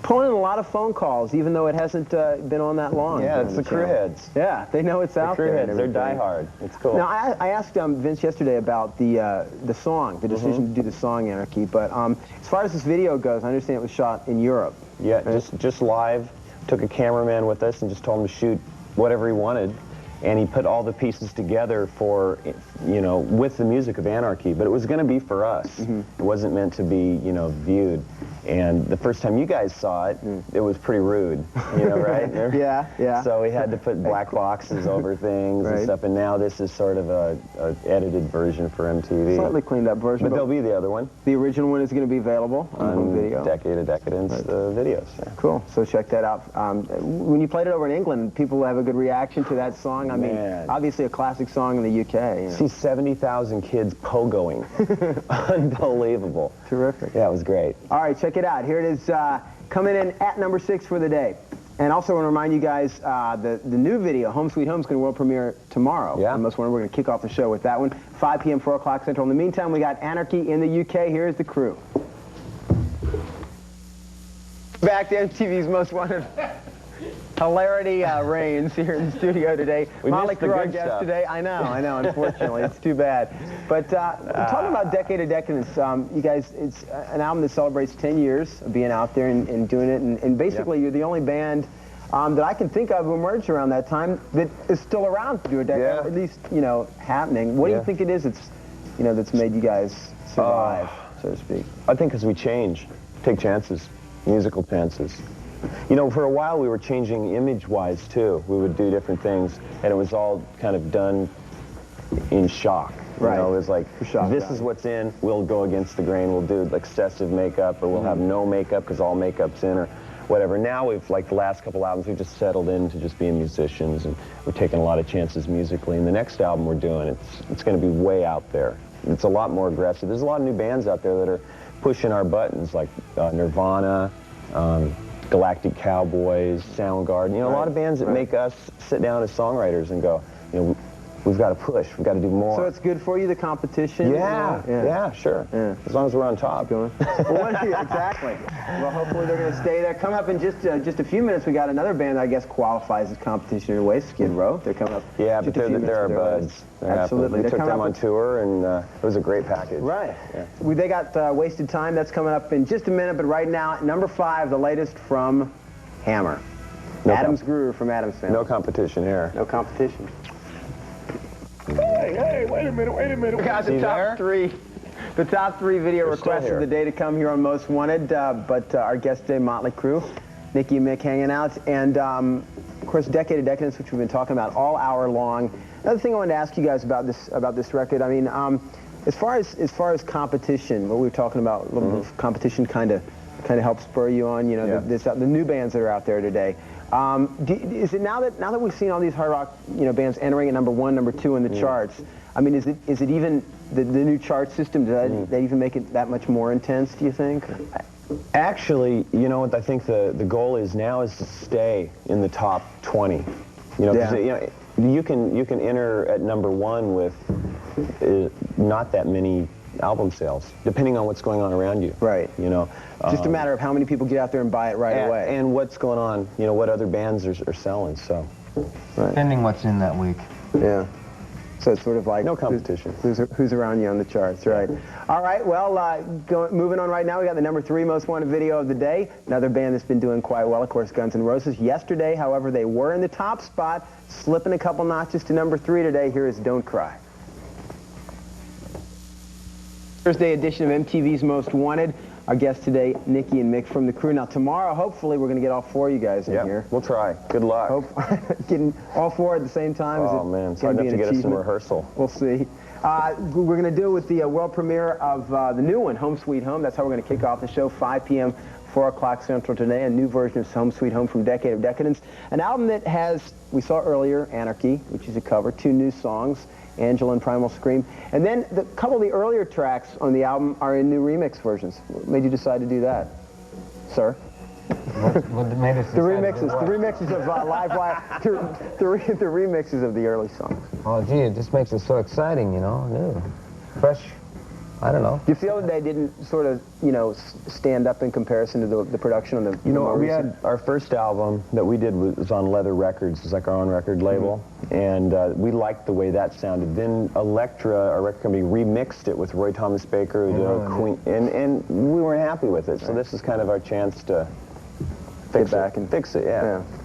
Pulling in a lot of phone calls, even though it hasn't been on that long. Yeah, it's the Crüe heads. Yeah, they know it's out there. The Crüe heads, they're diehard. It's cool. Now, I asked Vince yesterday about the song, the decision to do the song Anarchy, but as far as this video goes, I understand it was shot in Europe. Yeah, just live. Took a cameraman with us and just told him to shoot whatever he wanted. and he put all the pieces together for, you know, with the music of Anarchy, but it was going to be for us. It wasn't meant to be, you know, viewed. And the first time you guys saw it, it was pretty rude, you know, right? Yeah. So we had to put black boxes over things and stuff, and now this is sort of a edited version for MTV. Slightly cleaned up version. But there'll be the other one. The original one is going to be available on video. Decade of Decadence, the videos. Yeah. Cool. So check that out. When you played it over in England, people have a good reaction to that song. I mean, obviously a classic song in the UK. You know. See 70,000 kids pogoing. Unbelievable. Terrific. Yeah, it was great. All right, check it out. Here it is, coming in at number 6 for the day. And also want to remind you guys, the new video, Home Sweet Home, is going to world premiere tomorrow. Yeah. On Most Wanted. We're going to kick off the show with that one. 5 p.m., 4 o'clock Central. In the meantime, we got Anarchy in the UK. Here's the crew. Back to MTV's Most Wanted. Hilarity reigns here in the studio today. Mötley Crüe, our guest today. I know, unfortunately. It's too bad. But talking about Decade of Decadence, you guys, it's an album that celebrates 10 years of being out there and doing it. And basically, you're the only band that I can think of who emerged around that time that is still around to do a decade, or at least, you know, happening. What do you think it is that's, you know, that's made you guys survive, so to speak? I think because we change, take chances, musical chances. You know, for a while we were changing image-wise too. We would do different things, and it was all kind of done in shock. Right. You know, it was like, this is what's in, we'll go against the grain, we'll do excessive makeup, or we'll have no makeup because all makeup's in, or whatever. Now we've, like the last couple albums, we've just settled into just being musicians, and we're taking a lot of chances musically. And the next album we're doing, it's going to be way out there. It's a lot more aggressive. There's a lot of new bands out there that are pushing our buttons, like Nirvana, Galactic Cowboys, Soundgarden, you know, a lot of bands that make us sit down as songwriters and go, you know, we've got to push, we've got to do more. So it's good for you, the competition? Yeah, sure. Yeah. As long as we're on top. Well, exactly. Well, hopefully they're going to stay there. Coming up in just a few minutes, we got another band that I guess qualifies as competition in a way, Skid Row. They're coming up. Yeah, but they're our buds. Absolutely. We took them on tour, and it was a great package. Right. Yeah. They got Wasted Time. That's coming up in just a minute, but right now, at number 5, the latest from Hammer. Adam's Groove from Adam's Family. No competition here. No competition. Hey, wait a minute. We got the top three video requests of the day to come here on Most Wanted, but our guest today, Mötley Crüe, Nicky and Mick hanging out, and of course, Decade of Decadence, which we've been talking about all hour long. Another thing I wanted to ask you guys about this record, I mean, as far as competition, what we were talking about, a little bit of competition kind of helps spur you on, you know, the new bands that are out there today. Is it now that we've seen all these hard rock, you know, bands entering at number 1, number 2 in the charts? I mean, is it even the new chart system? Does that even make it that much more intense? Do you think? Actually, you know what I think the goal is now is to stay in the top 20. You know, 'cause, you know, you can enter at number 1 with not that many album sales, depending on what's going on around you. Right. You know. Just a matter of how many people get out there and buy it right away. And what's going on, you know, what other bands are selling, so. Right. Depending what's in that week. Yeah. So it's sort of like no competition. Who's around you on the charts, right? All right, well, moving on right now, we got the number 3 most wanted video of the day. Another band that's been doing quite well, of course, Guns N' Roses. Yesterday, however, they were in the top spot, slipping a couple notches to number 3 today. Here is Don't Cry. Thursday edition of MTV's Most Wanted. Our guests today, Nicky and Mick from the crew. Now tomorrow, hopefully, we're going to get all 4 of you guys in here. We'll try. Good luck. Getting all 4 at the same time. Oh man, it's hard enough to get us some rehearsal. We'll see. We're going to do it with the world premiere of the new one, Home Sweet Home. That's how we're going to kick off the show, 5 p.m., 4 o'clock Central today. A new version of Home Sweet Home from Decade of Decadence. An album that has, we saw earlier, Anarchy, which is a cover, 2 new songs, Angela and Primal Scream. And then a couple of the earlier tracks on the album are in new remix versions. What made you decide to do that, sir? What made us the remixes of Live Wire, the remixes of the early songs. Oh, gee, it just makes it so exciting, you know, new, fresh. I don't know. Do you feel that they didn't sort of, you know, stand up in comparison to the production on the... You know, we had our first album that we did was on Leather Records. It's like our own record label. And we liked the way that sounded. Then Elektra, our record company, remixed it with Roy Thomas Baker, who did Queen, and we weren't happy with it. So this is kind of our chance to fix it.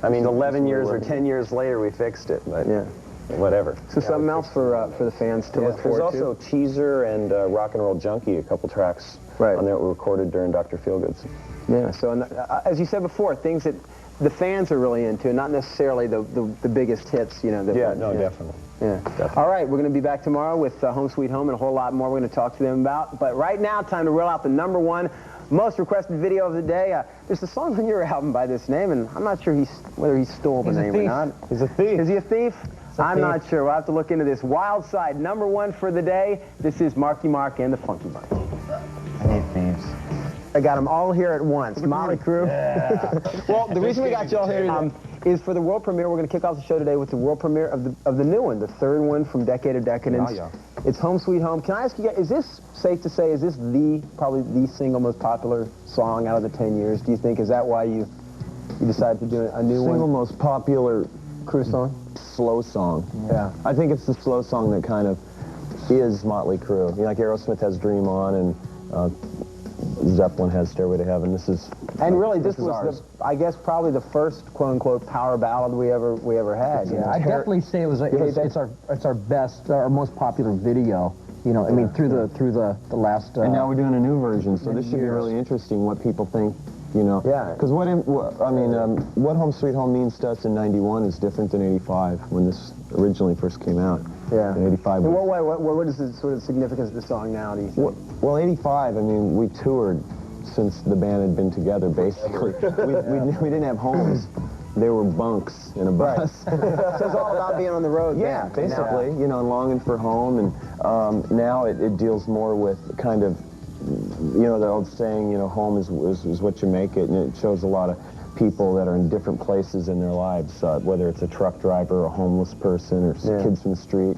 I mean, 11 years or 10 years later, we fixed it. But yeah. whatever. So something else for the fans to look forward to? There's also Teaser and Rock and Roll Junkie, a couple tracks on there that were recorded during Dr.Feelgood's. Yeah, so as you said before, things that the fans are really into, not necessarily the biggest hits, you know. Definitely. Yeah. Definitely. All right, we're going to be back tomorrow with Home Sweet Home and a whole lot more we're going to talk to them about. But right now, time to roll out the #1 most requested video of the day. There's a song on your album by this name, and I'm not sure whether he stole the name or not. He's a thief. Is he a thief? I'm not sure. We'll have to look into this. Wild Side, #1 for the day. This is Marky Mark and the Funky Bunch. I need thieves. I got them all here at once. Mötley Crüe. Yeah. Well, the reason we got you all here is for the world premiere. We're going to kick off the show today with the world premiere of the new one, the third one from Decade of Decadence. It's Home Sweet Home. Can I ask you guys, is this safe to say, is this probably the single most popular song out of the 10 years? Do you think, is that why you decided to do a new one? Single most popular Crüe song? Slow song. Yeah. I think it's the slow song that kind of is Mötley Crüe. You know, like Aerosmith has Dream On, and Zeppelin has Stairway to Heaven. This is... And really, this was, I guess, probably the first quote-unquote power ballad we ever had. Yeah, I'd definitely say it's our best, our most popular video. You know, I mean, through the last. And now we're doing a new version, so this should be really interesting. What people think, you know. Yeah. Because what Home Sweet Home means to us in '91 is different than '85 when this originally first came out. Yeah. In '85. In what way? What is the sort of significance of the song now? Do you think? Well, '85. I mean, we toured since the band had been together, basically. we didn't have homes. They were bunks in a bus. Right. So it's all about being on the road. Yeah, basically, you know, and longing for home. And now it deals more with kind of, you know, the old saying, you know, home is what you make it. And it shows a lot of people that are in different places in their lives, whether it's a truck driver, or a homeless person, or kids from the street.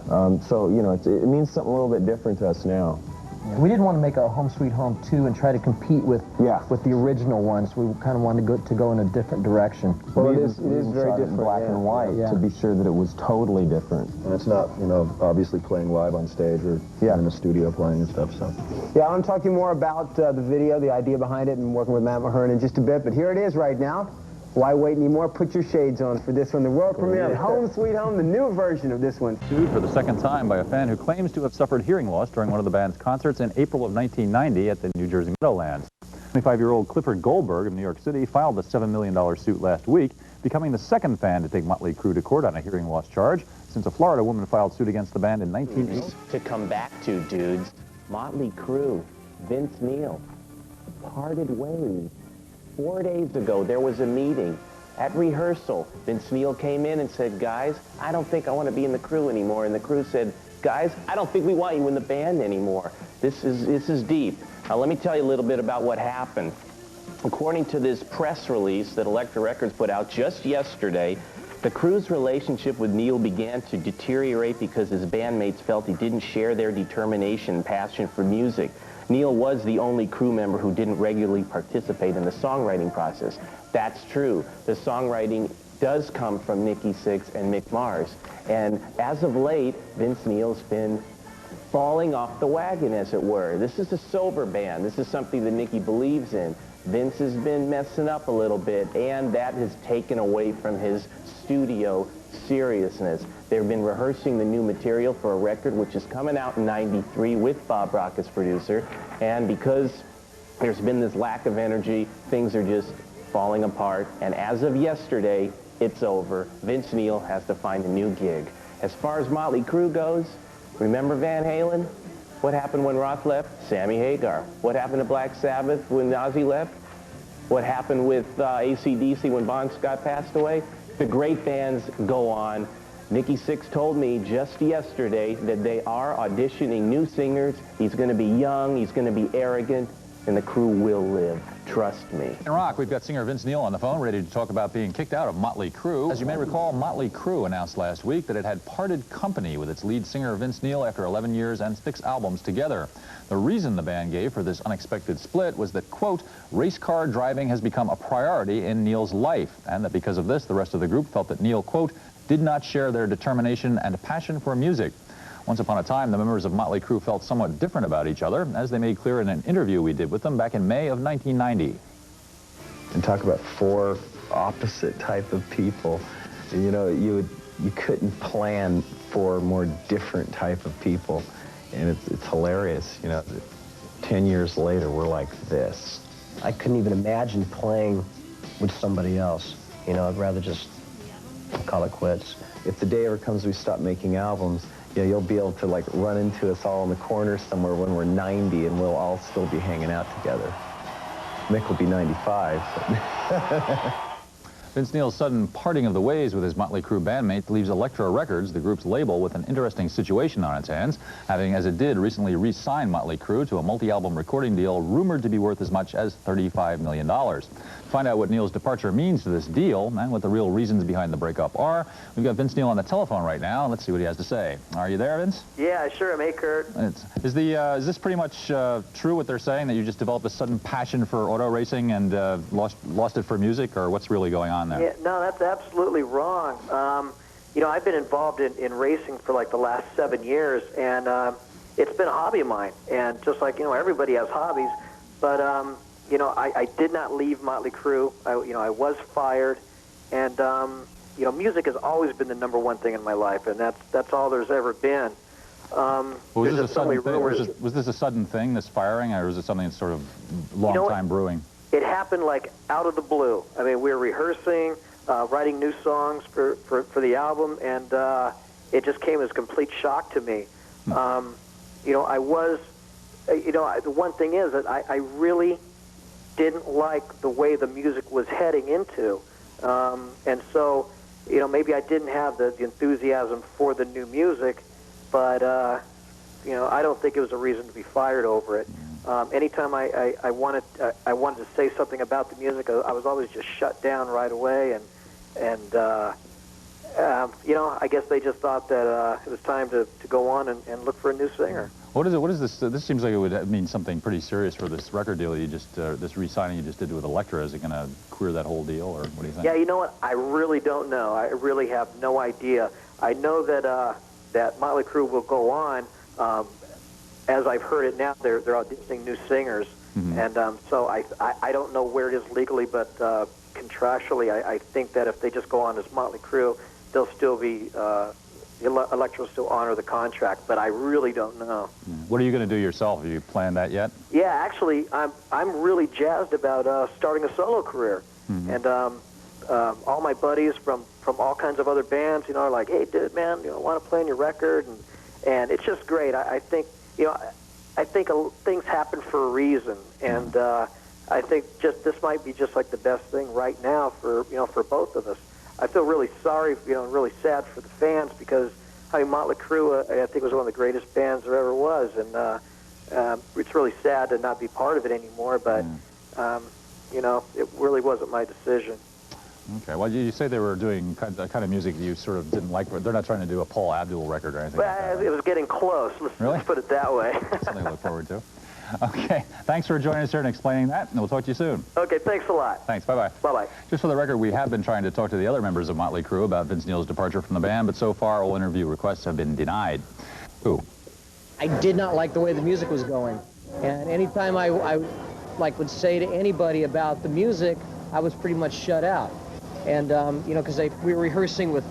So, you know, it means something a little bit different to us now. Yeah, we didn't want to make a Home Sweet Home 2 and try to compete with the original ones. We kind of wanted to go in a different direction. Well, it is very different. Black and white to be sure that it was totally different. And it's not, you know, obviously playing live on stage or in the studio playing and stuff. So. Yeah, I want to talk to you more about the video, the idea behind it, and working with Matt Mahern in just a bit. But here it is right now. Why wait anymore? Put your shades on for this one, the world premiere of Home Sweet Home, the new version of this one. Sued for the second time by a fan who claims to have suffered hearing loss during one of the band's concerts in April of 1990 at the New Jersey Meadowlands. 25-year-old Clifford Goldberg of New York City filed the $7 million suit last week, becoming the second fan to take Mötley Crüe to court on a hearing loss charge since a Florida woman filed suit against the band in 1980. To come back to, dudes, Mötley Crüe, Vince Neil, parted ways. 4 days ago, there was a meeting at rehearsal. Vince Neil came in and said, guys, I don't think I want to be in the Crüe anymore. And the Crüe said, guys, I don't think we want you in the band anymore. This is deep. Now, let me tell you a little bit about what happened. According to this press release that Elektra Records put out just yesterday, the Crüe's relationship with Neil began to deteriorate because his bandmates felt he didn't share their determination and passion for music. Neil was the only Crüe member who didn't regularly participate in the songwriting process. That's true. The songwriting does come from Nikki Sixx and Mick Mars. And as of late, Vince Neil's been falling off the wagon, as it were. This is a sober band. This is something that Nikki believes in. Vince has been messing up a little bit, and that has taken away from his studio seriousness. They've been rehearsing the new material for a record which is coming out in '93 with Bob Rock as producer, and because there's been this lack of energy, things are just falling apart, and as of yesterday, it's over. Vince Neil has to find a new gig. As far as Mötley Crüe goes, remember Van Halen? What happened when Roth left? Sammy Hagar. What happened to Black Sabbath when Ozzy left? What happened with AC/DC when Bon Scott passed away? The great bands go on. Nikki Sixx told me just yesterday that they are auditioning new singers. He's going to be young, he's going to be arrogant, and the Crüe will live. Trust me. In rock, we've got singer Vince Neil on the phone, ready to talk about being kicked out of Mötley Crüe. As you may recall, Mötley Crüe announced last week that it had parted company with its lead singer Vince Neil after 11 years and 6 albums together. The reason the band gave for this unexpected split was that, quote, race car driving has become a priority in Neil's life, and that because of this, the rest of the group felt that Neil, quote, did not share their determination and passion for music. Once upon a time, the members of Mötley Crüe felt somewhat different about each other, as they made clear in an interview we did with them back in May of 1990. And talk about 4 opposite type of people. You know, you would you couldn't plan for a more different type of people. And it's hilarious, you know. 10 years later, we're like this. I couldn't even imagine playing with somebody else. You know, I'd rather just call it quits. If the day ever comes we stop making albums, you know, you'll be able to like run into us all in the corner somewhere when we're 90 and we'll all still be hanging out together. Mick will be 95. Vince Neil's sudden parting of the ways with his Mötley Crüe bandmate leaves Elektra Records, the group's label, with an interesting situation on its hands, having, as it did, recently re-signed Mötley Crüe to a multi-album recording deal rumored to be worth as much as $35 million. To find out what Neil's departure means to this deal and what the real reasons behind the breakup are, we've got Vince Neil on the telephone right now. Let's see what he has to say. Are you there, Vince? Yeah, sure am. Hey, Kurt. Is this pretty much true, what they're saying, that you just developed a sudden passion for auto racing and lost it for music, or what's really going on there? Yeah, no, that's absolutely wrong. You know, I've been involved in racing for like the last 7 years, and it's been a hobby of mine. And just like, you know, everybody has hobbies, but you know, I did not leave Mötley Crüe. I was fired, and you know, music has always been the #1 thing in my life, and that's all there's ever been. Was this a sudden thing? Was this a sudden thing, this firing, or was it something that's sort of long time brewing? It happened like out of the blue. I mean, we were rehearsing, writing new songs for the album, and it just came as a complete shock to me. You know, the one thing is that I really didn't like the way the music was heading into. And so, you know, maybe I didn't have the enthusiasm for the new music, but, you know, I don't think it was a reason to be fired over it. Anytime I wanted to say something about the music, I was always just shut down right away, and you know, I guess they just thought that it was time to go on and look for a new singer. What is this? This seems like it would mean something pretty serious for this record deal you just, this re-signing you just did with Elektra. Is it going to queer that whole deal, or what do you think? Yeah, you know what? I really don't know. I really have no idea. I know that that Mötley Crüe will go on. As I've heard it now, they're auditioning new singers, and so I don't know where it is legally, but contractually, I think that if they just go on as Mötley Crüe, they'll still be Elektra will still honor the contract, but I really don't know. What are you going to do yourself? Have you planned that yet? Yeah, actually, I'm really jazzed about starting a solo career, and all my buddies from all kinds of other bands, you know, are like, hey, dude, man, you know, I want to play on your record, and it's just great. I think. You know, I think things happen for a reason, and I think this might be just like the best thing right now for both of us. I feel really sorry, you know, and really sad for the fans because I mean, Mötley Crüe, I think was one of the greatest bands there ever was, and it's really sad to not be part of it anymore. But you know, it really wasn't my decision. Okay. Well, you say they were doing the kind of music that you sort of didn't like, but they're not trying to do a Paul Abdul record or anything like that, right? It was getting close. Let's put it that way. Something to look forward to. Okay. Thanks for joining us here and explaining that, and we'll talk to you soon. Okay. Thanks a lot. Thanks. Bye-bye. Bye-bye. Just for the record, we have been trying to talk to the other members of Mötley Crüe about Vince Neil's departure from the band, but so far all interview requests have been denied. Who? I did not like the way the music was going, and anytime I would say to anybody about the music, I was pretty much shut out. And you know, because we were rehearsing with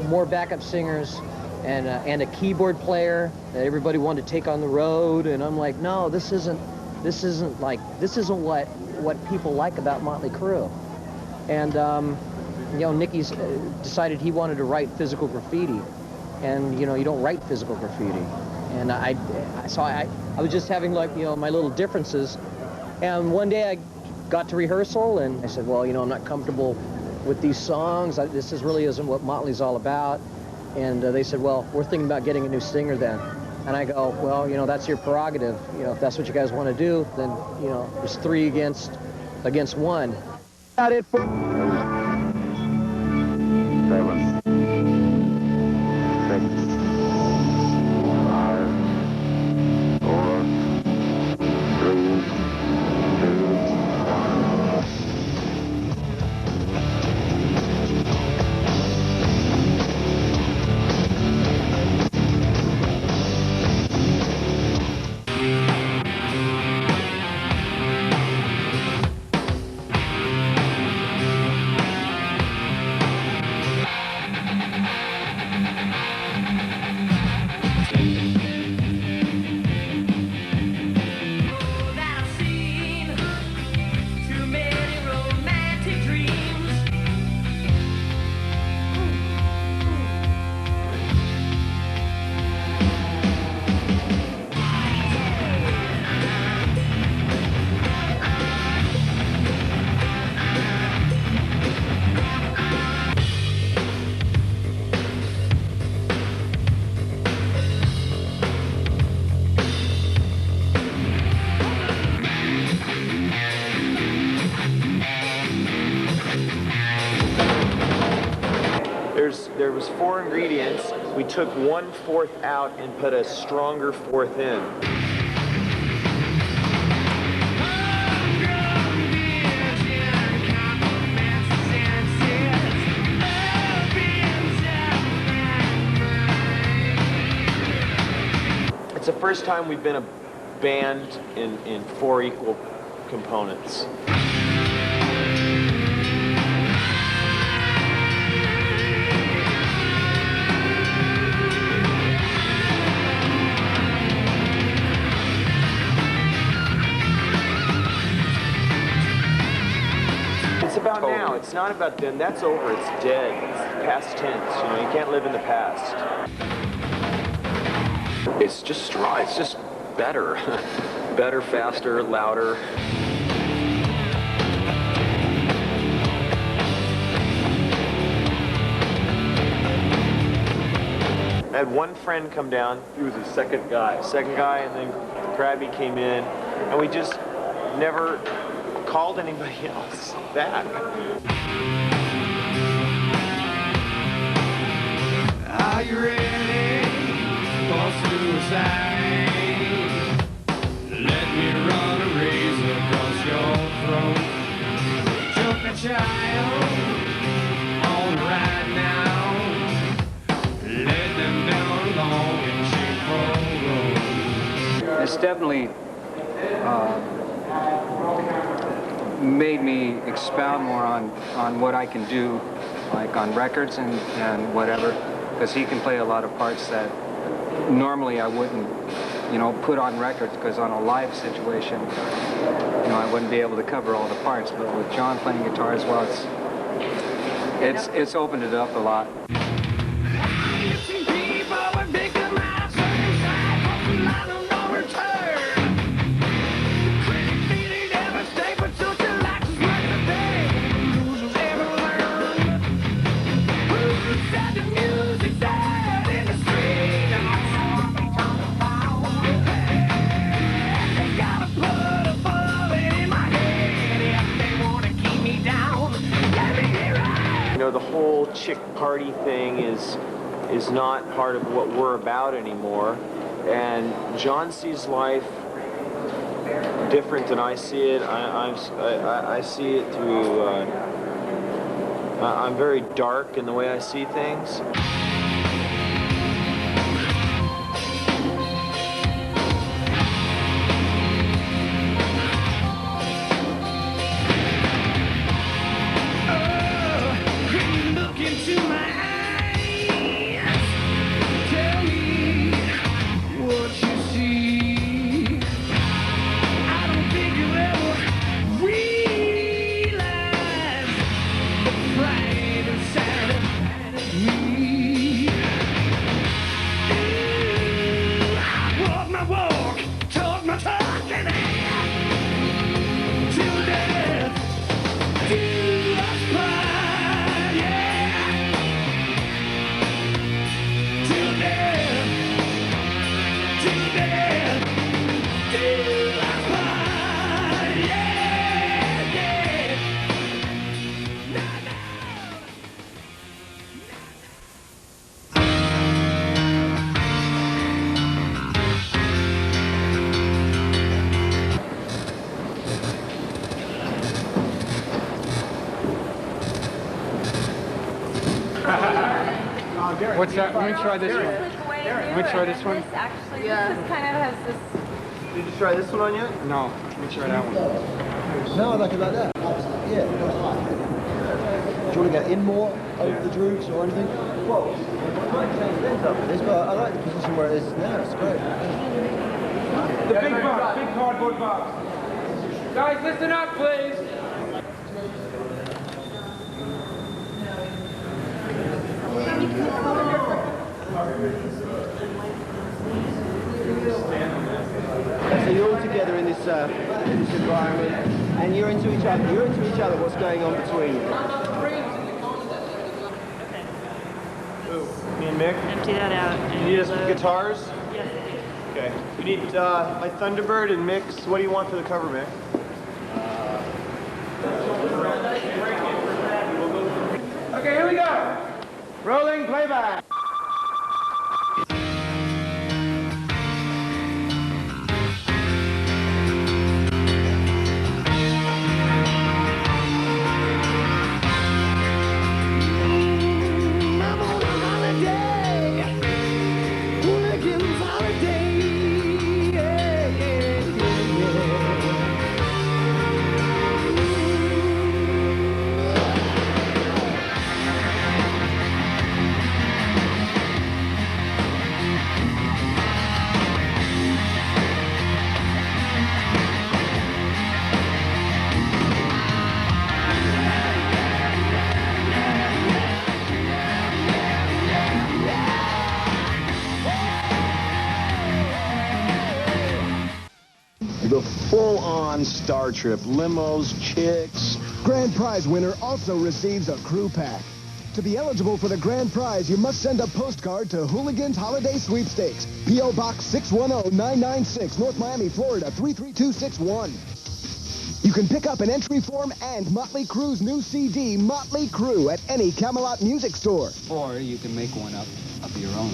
more backup singers and a keyboard player that everybody wanted to take on the road, and I'm like, no, this isn't what people like about Mötley Crüe. And you know, Nicky's decided he wanted to write physical graffiti, and you know, you don't write physical graffiti. And so I was just having, like, you know, my little differences, and one day I got to rehearsal, and I said, well, you know, I'm not comfortable with these songs. This really isn't what Mötley's all about. And they said, well, we're thinking about getting a new singer then. And I go, well, you know, that's your prerogative. You know, if that's what you guys want to do, then, you know, there's 3 against 1. Got it for 7, 6, 5, 4, 3, 2, 4 ingredients. We took 1/4 out and put a stronger 4th in. It's the first time we've been a band in 4 equal components. It's about now. It's not about then. That's over. It's dead. It's past tense. You know, you can't live in the past. It's just better. Better, faster, louder. I had one friend come down. He was the second guy, and then Krabby came in, and we just never called anybody else back. Are you ready for suicide? Let me run a razor across your throat. Choke a child on the ride now. Let them down long and shameful road. It's definitely made me expound more on what I can do, like on records and whatever, because he can play a lot of parts that normally I wouldn't, you know, put on records, because on a live situation, you know, I wouldn't be able to cover all the parts. But with John playing guitar as well, it's opened it up a lot. The whole chick party thing is not part of what we're about anymore, and John sees life different than I see it. I see it through. I'm very dark in the way I see things. What's that? Let me try this one. Let me try this one. Actually, this kind of has this. Did you try this one on yet? No. Let me try that one. No, I like it like that. Yeah. Do you want to get in more over the droogs or anything? Well, I might change things up with this, but I like the position where it is now. It's great. The big box, big cardboard box. Guys, listen up, please. So you're all together in this environment, and you're into each other. You're into each other. What's going on between you? Me and Mick? Empty that out. You need us with guitars? Yes. Okay. We need my Thunderbird and Mick's. What do you want for the cover, Mick? Okay, here we go. Rolling playback. the full-on Star Trip. Limos, chicks. Grand prize winner also receives a crew pack. To be eligible for the grand prize, you must send a postcard to Hooligans Holiday Sweepstakes, P.O. Box 610996, North Miami, Florida 33261. You can pick up an entry form and Mötley Crüe's new CD, Mötley Crüe, at any Camelot music store. Or you can make one up of your own.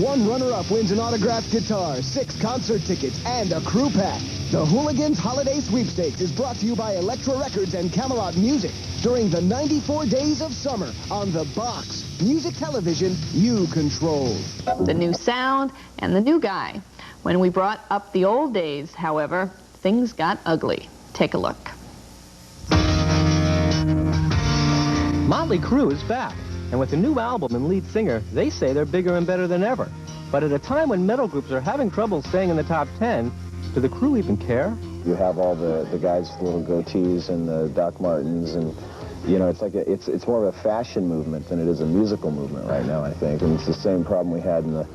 One runner-up wins an autographed guitar, 6 concert tickets, and a crew pack. The Hooligans Holiday Sweepstakes is brought to you by Elektra Records and Camelot Music during the 94 days of summer on The Box. Music television you control. The new sound and the new guy. When we brought up the old days, however, things got ugly. Take a look. Mötley Crüe is back, and with a new album and lead singer, they say they're bigger and better than ever. But at a time when metal groups are having trouble staying in the top 10, do the Crüe even care? You have all the guys with little goatees and the Doc Martens, and you know, it's like it's more of a fashion movement than it is a musical movement right now, I think. And it's the same problem we had in the,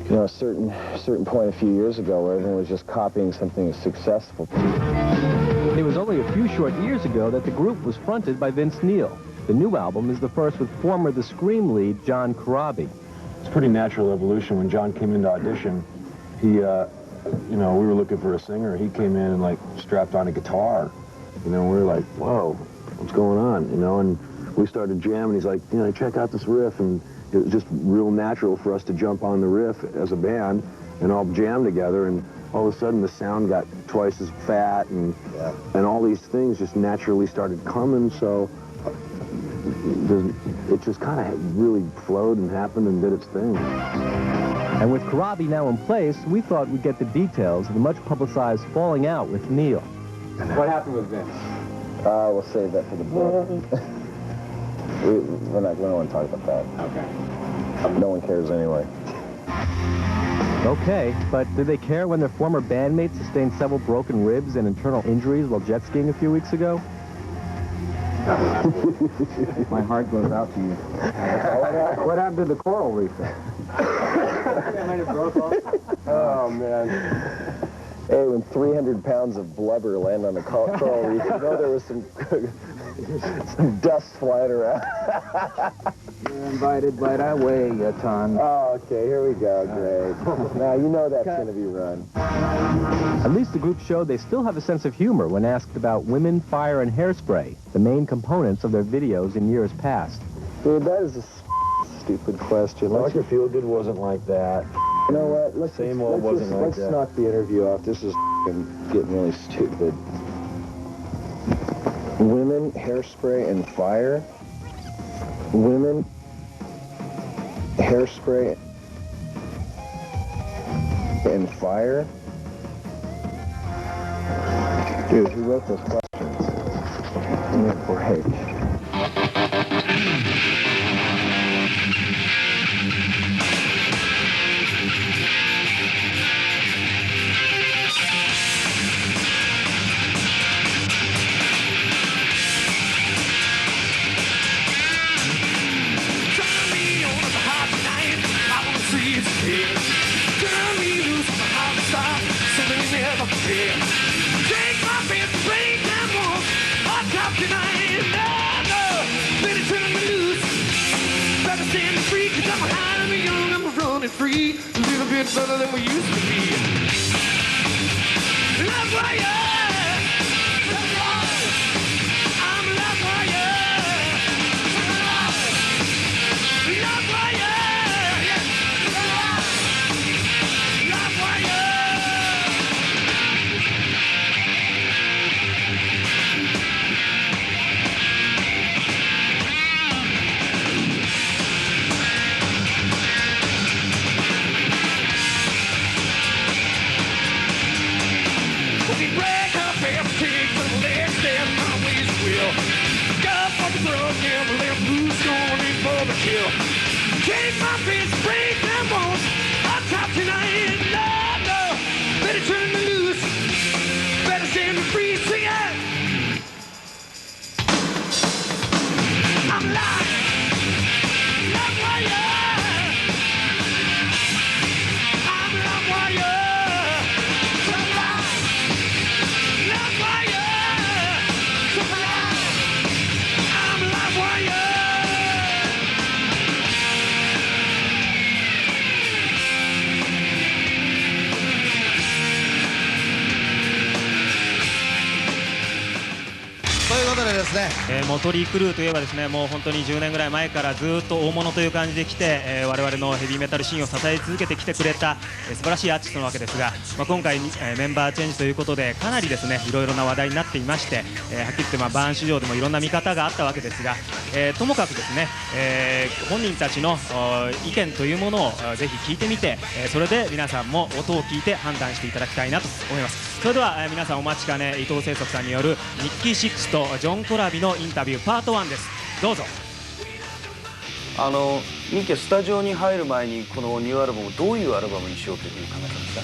you know, a certain point a few years ago where everyone was just copying something successful. It was only a few short years ago that the group was fronted by Vince Neil. The new album is the first with former The Scream lead, John Corabi. It's pretty natural evolution. When John came into audition, he, you know, we were looking for a singer. He came in and, like, strapped on a guitar. You know, we were like, whoa, what's going on? You know, and we started jamming. He's like, you know, check out this riff. And it was just real natural for us to jump on the riff as a band and all jam together. And all of a sudden, the sound got twice as fat. And all these things just naturally started coming. So it just kind of really flowed and happened and did its thing. And with Corabi now in place, we thought we'd get the details of the much-publicized falling out with Neil. What happened with Vince? We'll save that for the book. we don't want to talk about that. Okay. No one cares anyway. Okay, but did they care when their former bandmates sustained several broken ribs and internal injuries while jet skiing a few weeks ago? My heart goes out to you. What happened to the coral reef then? Oh, man. Hey, when 300 pounds of blubber land on the coral reef, you know there was some dust flying around. You're invited, but I weigh a ton. Oh, okay, here we go, great. Now, you know that's going to be run. At least the group showed they still have a sense of humor when asked about women, fire, and hairspray, the main components of their videos in years past. Dude, that is a stupid question. Dr.Feelgood wasn't like that. You know what? Let's knock the interview off. This is getting really stupid. Women, hairspray, and fire. Women, hairspray, and fire. Dude, who wrote those questions? Give me a break. Take my fist, break them walls, I'll top tonight. No, better turn me loose, better stand free, 'cause I'm high, I'm young, I'm running free, a little bit better than we used to be. Love wire, I'm a love wire, love wire, love wire. We break up everything for the legs that always will. God for the broken, left loose, going in for the kill. Take my fist, break them walls, I'll top tonight. No, no, better turn me loose, better stand me free, sing it. I'm alive, love wire. I'm a love wire. ですね。モトリー・クルーといえばですね、もう本当に10年ぐらい前からずっと大物という感じで来て、我々のヘビーメタルシーンを支え続けてきてくれた、素晴らしいアーティストなわけですが、今回、メンバーチェンジということでかなりですねいろいろな話題になっていまして、はっきり言ってバーン市場でもいろんな見方があったわけですが、ともかくですね、本人たちの意見というものをぜひ聞いてみて、それで皆さんも音を聞いて判断していただきたいなと思います。それでは、皆さんお待ちかね伊藤清則さんによるニッキー・シックスとジョン・コラビのインタビューパート1です。どうぞ。ニッキーはスタジオに入る前にこのニューアルバムをどういうアルバムにしようというふうに考えたんです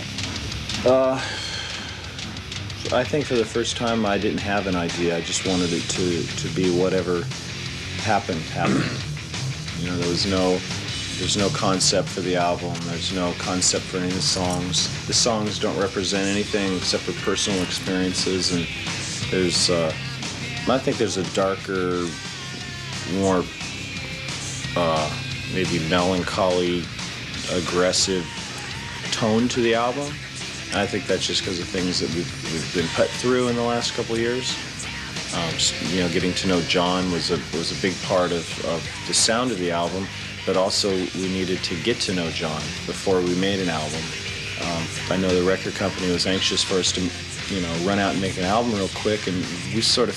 か？ I think for the first time I didn't have an idea. I just wanted it to be whatever happened. You know, there's no concept for the album. There's no concept for any of the songs. The songs don't represent anything except for personal experiences. And I think there's a darker, more maybe melancholy, aggressive tone to the album. I think that's just because of things that we've been put through in the last couple of years. You know, getting to know John was a big part of the sound of the album, but also we needed to get to know John before we made an album. I know the record company was anxious for us to, you know, run out and make an album real quick, and we sort of,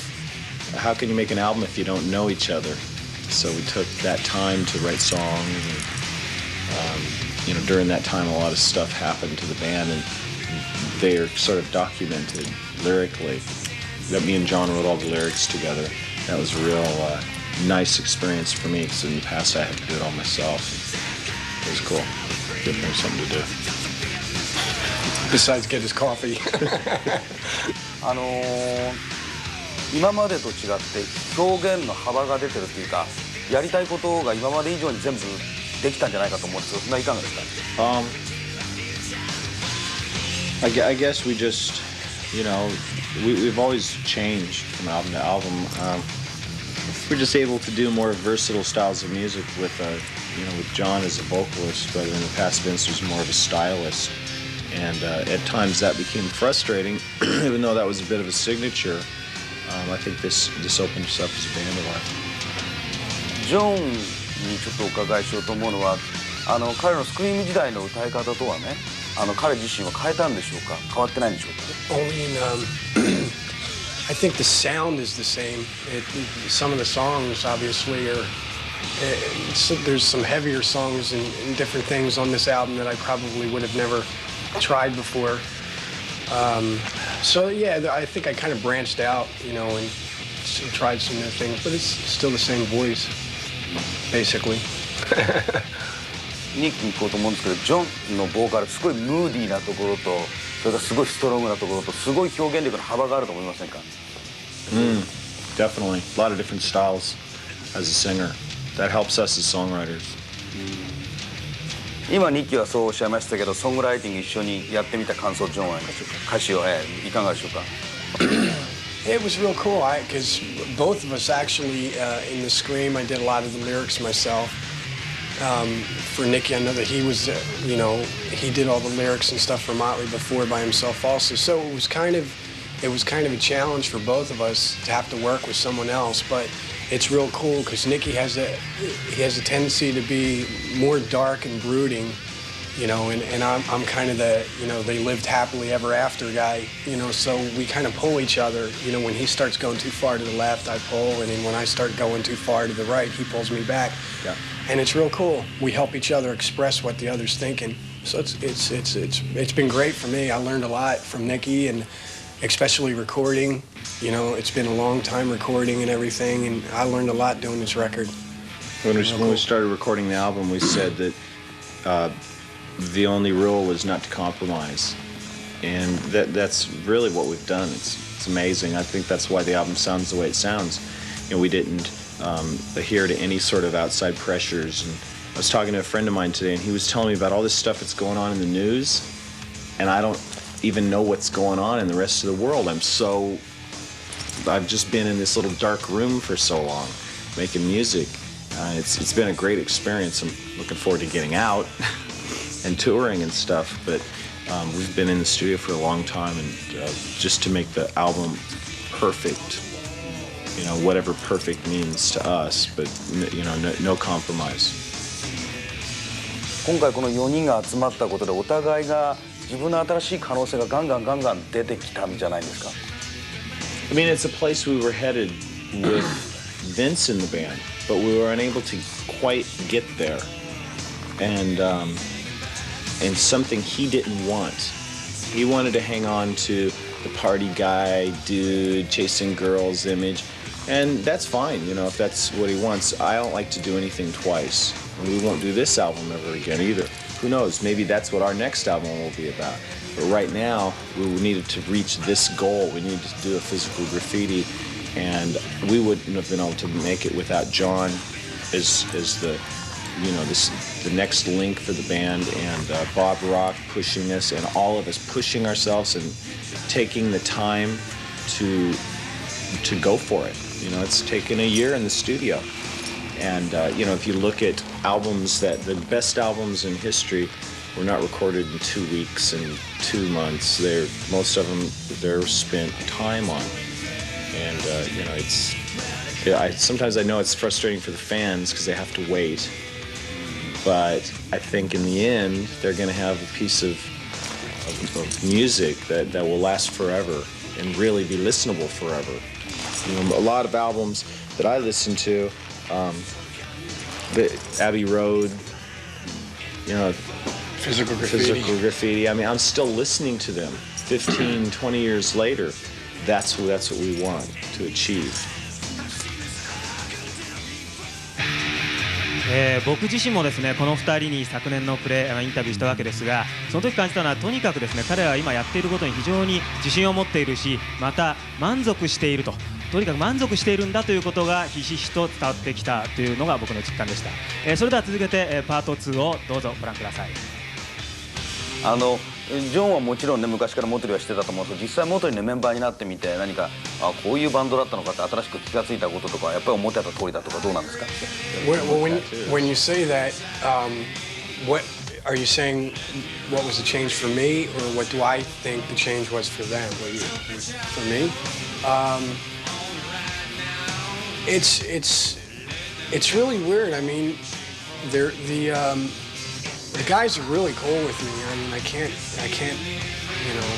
how can you make an album if you don't know each other? So we took that time to write songs, and you know, during that time a lot of stuff happened to the band, and they are sort of documented lyrically. That me and John wrote all the lyrics together. That was a real nice experience for me, because in the past I had to do it all myself. It was cool. Give him something to do. Besides get his coffee. 今までと違って表現の幅が出てるというか、やりたいことが今まで以上に全部できたんじゃないかと思うんですけど、そんないかがですか？I guess we just, you know, we've always changed from album to album. We're just able to do more versatile styles of music with, you know, with John as a vocalist, rather than the past Vince was more of a stylist. And at times that became frustrating, even though that was a bit of a signature. I think this opened us up as a band a lot. ジョンにちょっとお伺いしようと思うのは、彼のスクリーム時代の歌い方とはね、彼自身は変えたんでしょうか、変わってないんでしょうか。Only I think the sound is the same. Some of the songs obviously are. There's some heavier songs and different things on this album that I probably would have never tried before. So yeah, I think I kind of branched out, you know, and tried some new things, but it's still the same voice, basically. ニッキーに行こうと思うんですけど、ジョンのボーカルすごいムーディーなところと、それからすごいストロングなところと、すごい表現力の幅があると思いませんか？ Definitely. A lot of different styles as a singer. That helps us as songwriters. 今ニッキーはそうおっしゃいましたけど、ソングライティング一緒にやってみた感想、ジョンは歌詞をいかがでしょうか？ It was real cool, because both of us actually in the Scream, I did a lot of the lyrics myself. For Nicky, I know that he was, you know, he did all the lyrics and stuff for Mötley before by himself also. So it was kind of a challenge for both of us to have to work with someone else. But it's real cool because Nicky has a tendency to be more dark and brooding, you know, and I'm kind of the, you know, they lived happily ever after guy, you know, so we kind of pull each other. You know, when he starts going too far to the left, I pull, and then when I start going too far to the right, he pulls me back. Yeah. And it's real cool. We help each other express what the other's thinking. So it's been great for me. I learned a lot from Nicky, and especially recording. You know, it's been a long time recording and everything, and I learned a lot doing this record. When we started recording the album, we said that the only rule was not to compromise, and that's really what we've done. It's amazing. I think that's why the album sounds the way it sounds. You know, we didn't adhere to any sort of outside pressures. And I was talking to a friend of mine today, and he was telling me about all this stuff that's going on in the news, and I don't even know what's going on in the rest of the world. I've just been in this little dark room for so long, making music. It's been a great experience. I'm looking forward to getting out and touring and stuff, but we've been in the studio for a long time, and just to make the album perfect, you know, whatever perfect means to us, but you know, no compromise. 今回この4人が集まったことでお互いが自分の新しい可能性がガンガン出てきたんじゃないですか。I mean, it's a place we were headed with Vince in the band, but we were unable to quite get there, and something he didn't want. He wanted to hang on to the party guy, dude, chasing girls image, and that's fine, you know, if that's what he wants. I don't like to do anything twice, and we won't do this album ever again either. Who knows? Maybe that's what our next album will be about. But right now, we needed to reach this goal. We needed to do a physical graffiti, and we wouldn't have been able to make it without John as the, you know, the next link for the band, and Bob Rock pushing us, and all of us pushing ourselves and taking the time to go for it. You know, it's taken a year in the studio. And, you know, if you look at albums the best albums in history were not recorded in 2 weeks and 2 months. Most of them, they're spent time on. And, you know, sometimes I know it's frustrating for the fans because they have to wait. But I think in the end, they're going to have a piece of music that will last forever and really be listenable forever. You know, a lot of albums that I listen to, Abbey Road, you know, Physical Graffiti. I mean, I'm still listening to them 15, 20 years later. That's what we want to achieve. 僕自身もですねこの2人に昨年のインタビューしたわけですが、その時感じたのはとにかくですね彼らは今やっていることに非常に自信を持っているし、また満足していると。とにかく満足しているんだということがひしひしと伝わってきたというのが僕の実感でした。それでは続けてパート2をどうぞご覧ください。ジョンはもちろんね昔からモトリはしてたと思うんですけど、実際モトリのメンバーになってみて何かこういうバンドだったのかって新しく気がついたこととかやっぱり思ってた通りだとかどうなんですか？ When you say that, what are you saying? What was the change for me, or what do I think the change was for them? For me, it's really weird. I mean, the guys are really cool with me. I mean, I can't, you know,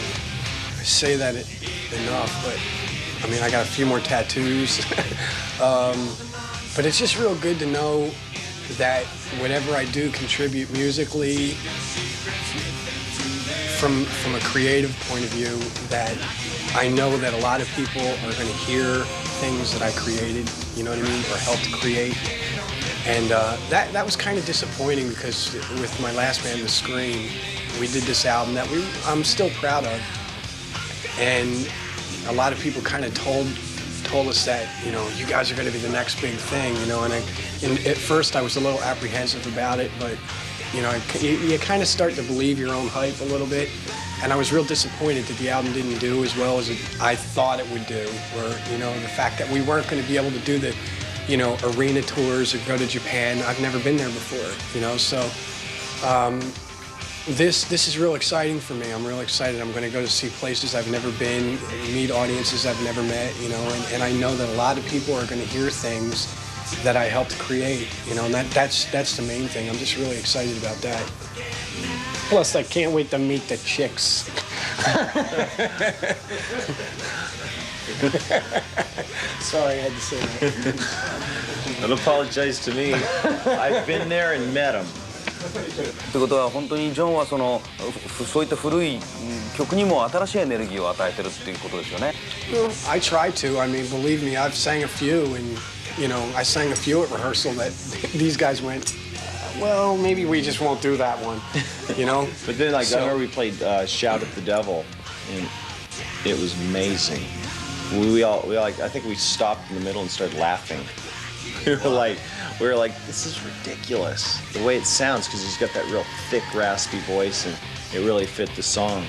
say that enough. But I mean, I got a few more tattoos. But it's just real good to know that whatever I do contribute musically, from a creative point of view, that I know that a lot of people are going to hear things that I created. You know what I mean, or helped create. And that was kind of disappointing because with my last band, The Scream, we did this album that I'm still proud of. And a lot of people kind of told us that, you know, you guys are going to be the next big thing, you know. And at first I was a little apprehensive about it, but, you know, you kind of start to believe your own hype a little bit. And I was real disappointed that the album didn't do as well as I thought it would do. Or, you know, the fact that we weren't going to be able to do the, you know, arena tours or go to Japan. I've never been there before, you know, so this is real exciting for me. I'm real excited. I'm going to go to see places I've never been, meet audiences I've never met, you know, and I know that a lot of people are going to hear things that I helped create, you know, and that's the main thing. I'm just really excited about that. Plus, I can't wait to meet the chicks. Sorry, I had to say that. Don't apologize to me. I've been there and met them. ということは本当にジョンはそういった古い曲にも新しいエネルギーを与えてるっていうことですよね。I try to. I mean, believe me, I've sang a few, and you know, I sang a few at rehearsal that these guys went, well, maybe we just won't do that one, you know. But then, like, I remember we played "Shout at the Devil," and it was amazing. We all like, I think we stopped in the middle and started laughing. We were like, this is ridiculous. The way it sounds, because he's got that real thick, raspy voice, and it really fit the song.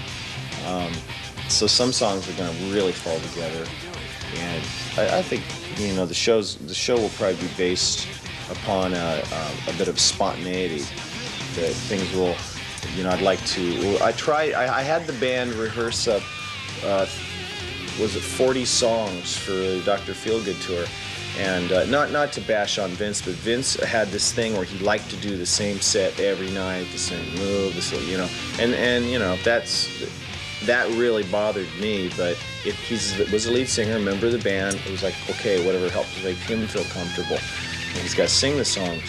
So some songs are going to really fall together, and I think, you know, the show will probably be based upon a bit of spontaneity. That things will, you know, I'd like to. I had the band rehearse up was it 40 songs for the Dr.Feelgood tour. And not to bash on Vince, but Vince had this thing where he liked to do the same set every night, the same move, and that really bothered me. But if he was a lead singer, member of the band, it was like, okay, whatever helps make him feel comfortable. And he's got to sing the songs.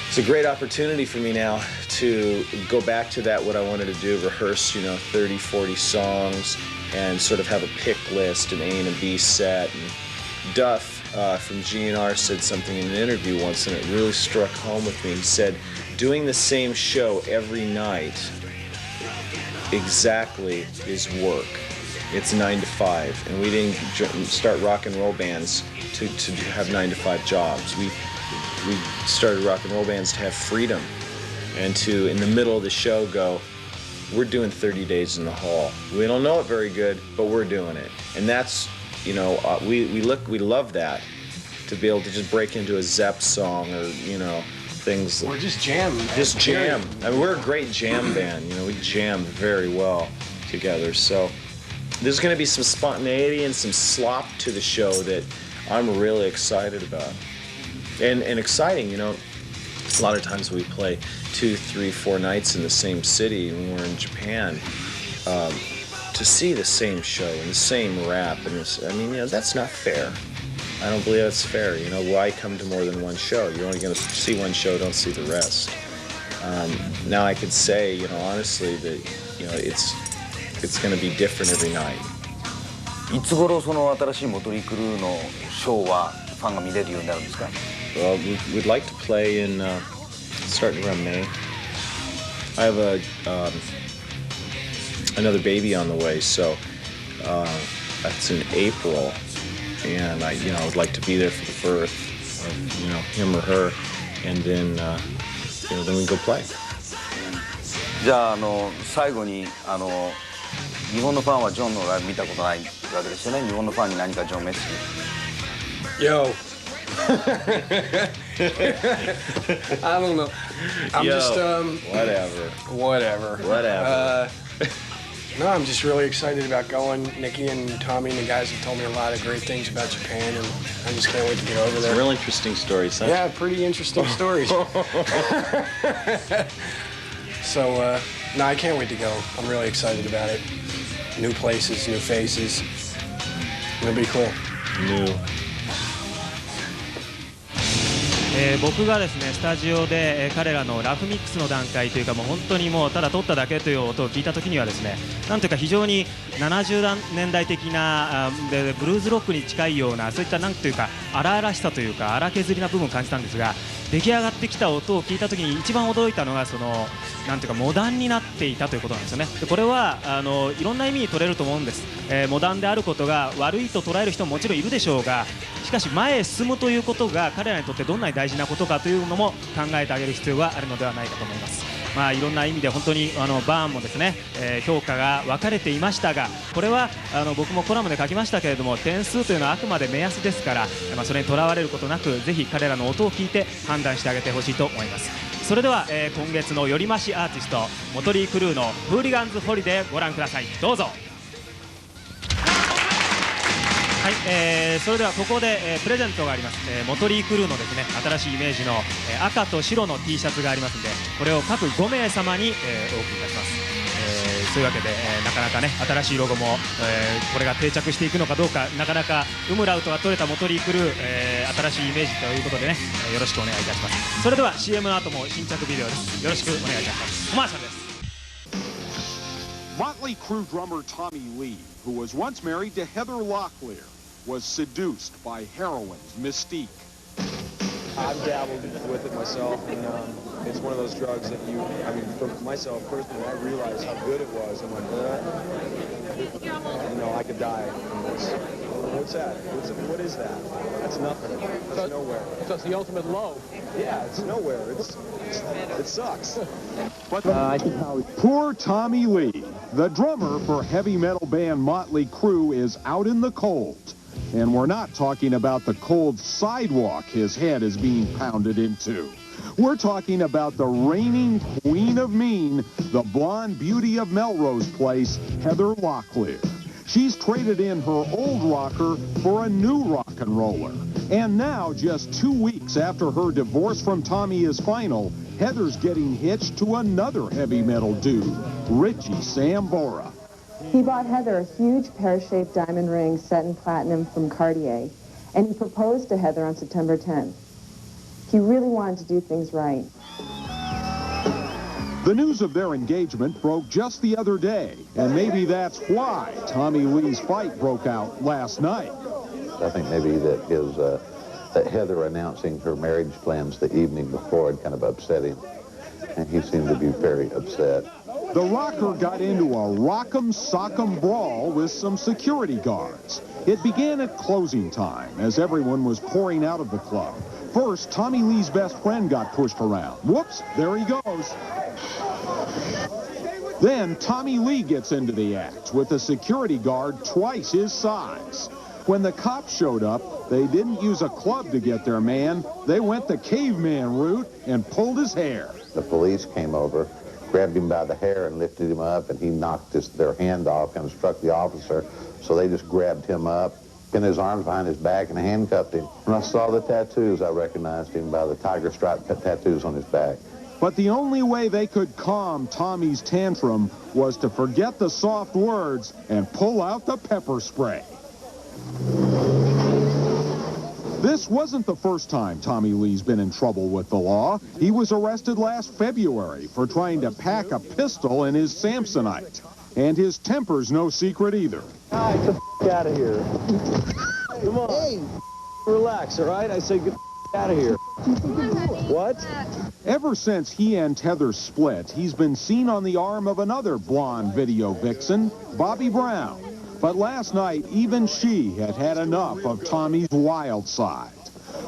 It's a great opportunity for me now to go back to that, what I wanted to do, rehearse, 30, 40 songs, and sort of have a pick list, an A and a B set. And Duff from GNR said something in an interview once, and it really struck home with me. He said, doing the same show every night exactly is work. It's 9 to 5, and we didn't start rock and roll bands to have 9 to 5 jobs. We started rock and roll bands to have freedom, and to, in the middle of the show, go, we're doing 30 days in the hall. We don't know it very good, but we're doing it. And that's, we love that, to be able to just break into a Zepp song or, things. Or just jam. Just jam. I mean, we're a great jam band. We jam very well together. So there's going to be some spontaneity and some slop to the show that I'm really excited about. And exciting, a lot of times we play 2, 3, 4 nights in the same city when we're in Japan. To see the same show and the same rap, and that's not fair. I don't believe that's fair. Why come to more than one show? You're only going to see one show, don't see the rest. Now I could say, honestly, that it's going to be different every night. いつ頃その新しいモトリー・クルーのショーはファンが見れるようになるんですか? Well, we'd like to play in starting around May. I have another baby on the way, so that's in April, and I would like to be there for the birth of him or her, and then then we go play. じゃあ最後に日本のファンはジョンのライブ見たことないわけですよね。日本のファンに何かジョンメッセージ。Yo. I don't know. I'm just whatever. No, I'm just really excited about going. Nikki and Tommy and the guys have told me a lot of great things about Japan, and I just can't wait to get over there. Some real interesting stories, huh? Yeah, pretty interesting stories. So, no, I can't wait to go. I'm really excited about it. New places, new faces. It'll be cool. New. 僕がですねスタジオで彼らのラフミックスの段階というかもう本当にもうただ撮っただけという音を聞いた時にはですねなんというか非常に70年代的なでブルーズロックに近いようなそういったなんというか荒々しさというか荒削りな部分を感じたんですが出来上がってきた音を聞いた時に一番驚いたのがそのなんていうかモダンになっていたということなんですよね。でこれはいろんな意味に取れると思うんです。モダンであることが悪いと捉える人ももちろんいるでしょうがしかし前へ進むということが彼らにとってどんなに大事なことかというのも考えてあげる必要があるのではないかと思います。いろんな意味で本当にバーンもですね、評価が分かれていましたがこれは僕もコラムで書きましたけれども点数というのはあくまで目安ですから、それにとらわれることなくぜひ彼らの音を聞いて判断してあげてほしいと思います。それでは、今月のよりましアーティストモトリー・クルーのフーリガンズ・ホリデーご覧ください。どうぞ。はい、それではここで、プレゼントがあります、モトリー・クルーのですね新しいイメージの、赤と白の T シャツがありますのでこれを各5名様に、お送りいたします、そういうわけで、なかなかね新しいロゴも、これが定着していくのかどうかなかなかウムラウトが取れたモトリー・クルー、新しいイメージということでね、よろしくお願いいたします。それでは CM の後も新着ビデオです。よろしくお願いいたします。コマーシャルです。Mötley Crüe drummer Tommy Lee, who was once married to Heather Locklear, was seduced by heroin's mystique. I've dabbled with it myself, and it's one of those drugs that for myself personally, I realized how good it was, and went, I could die from this. What's that? What is that? That's nothing. That's nowhere. So it's the ultimate low. Yeah, it's nowhere. It sucks. But poor Tommy Lee, the drummer for heavy metal band Mötley Crüe, is out in the cold. And we're not talking about the cold sidewalk his head is being pounded into. We're talking about the reigning queen of mean, the blonde beauty of Melrose Place, Heather Locklear. She's traded in her old rocker for a new rock and roller. And now, just 2 weeks after her divorce from Tommy is final, Heather's getting hitched to another heavy metal dude, Richie Sambora. He bought Heather a huge pear-shaped diamond ring set in platinum from Cartier, and he proposed to Heather on September 10th. He really wanted to do things right. The news of their engagement broke just the other day, and maybe that's why Tommy Lee's fight broke out last night. I think maybe that that Heather announcing her marriage plans the evening before had kind of upset him, and he seemed to be very upset. The rocker got into a rock'em sock'em brawl with some security guards. It began at closing time as everyone was pouring out of the club. First, Tommy Lee's best friend got pushed around. Whoops, there he goes. Then Tommy Lee gets into the act with a security guard twice his size. When the cops showed up, they didn't use a club to get their man. They went the caveman route and pulled his hair. The police came over, grabbed him by the hair and lifted him up, and he knocked their hand off and struck the officer. So they just grabbed him up, pinned his arms behind his back, and handcuffed him. When I saw the tattoos, I recognized him by the tiger stripe tattoos on his back. But the only way they could calm Tommy's tantrum was to forget the soft words and pull out the pepper spray. This wasn't the first time Tommy Lee's been in trouble with the law. He was arrested last February for trying to pack a pistol in his Samsonite. And his temper's no secret either. Get the f*** out of here. Come on. Hey. Relax, all right? I say get the f*** out of here. What? Ever since he and Heather split, he's been seen on the arm of another blonde video vixen, Bobby Brown. But last night, even she had had enough of Tommy's wild side.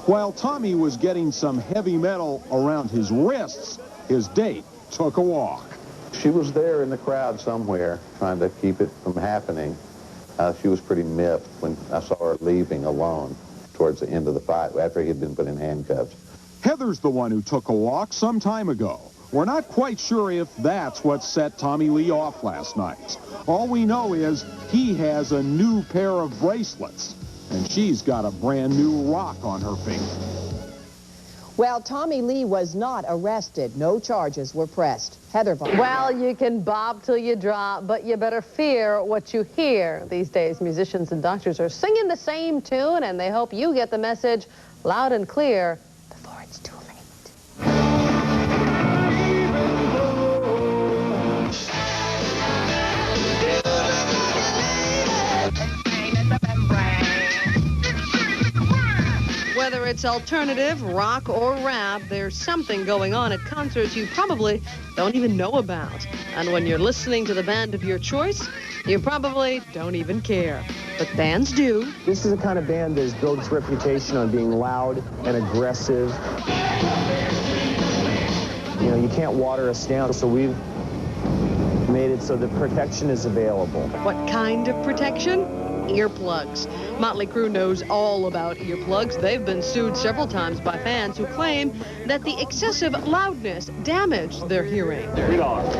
While Tommy was getting some heavy metal around his wrists, his date took a walk. She was there in the crowd somewhere, trying to keep it from happening. She was pretty miffed when I saw her leaving alone towards the end of the fight, after he had been put in handcuffs. Heather's the one who took a walk some time ago. We're not quite sure if that's what set Tommy Lee off last night. All we know is he has a new pair of bracelets, and she's got a brand new rock on her finger. Well, Tommy Lee was not arrested. No charges were pressed. Heather Vaughn. Well, you can bob till you drop, but you better fear what you hear. These days, musicians and doctors are singing the same tune, and they hope you get the message loud and clear before it's too late. Whether it's alternative, rock, or rap, there's something going on at concerts you probably don't even know about. And when you're listening to the band of your choice, you probably don't even care. But bands do. This is the kind of band that has built its reputation on being loud and aggressive. You know, you can't water us down, so we've made it so that protection is available. What kind of protection? Earplugs. Mötley Crüe knows all about earplugs. They've been sued several times by fans who claim that the excessive loudness damaged their hearing. $3.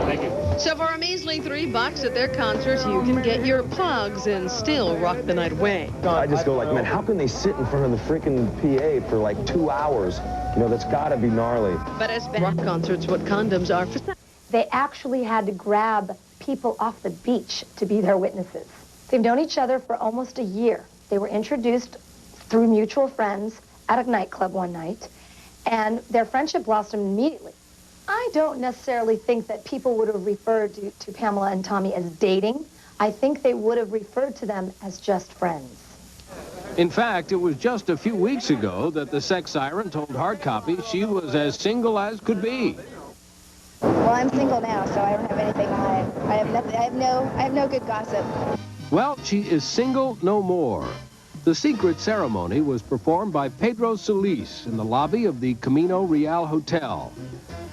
Thank you. So for a measly $3 at their concerts, you can get your plugs and still rock the night away. I just go like, man, how can they sit in front of the freaking PA for like 2 hours? You know, that's got to be gnarly. But as rock concerts, what condoms are for... They actually had to grab people off the beach to be their witnesses. They've known each other for almost a year. They were introduced through mutual friends at a nightclub one night, and their friendship blossomed immediately. I don't necessarily think that people would have referred to Pamela and Tommy as dating. I think they would have referred to them as just friends. In fact, it was just a few weeks ago that the sex siren told Hard Copy she was as single as could be. Well, I'm single now, so I don't have anything to hide. I have nothing. I have no good gossip. Well, she is single no more. The secret ceremony was performed by Pedro Solis in the lobby of the Camino Real Hotel.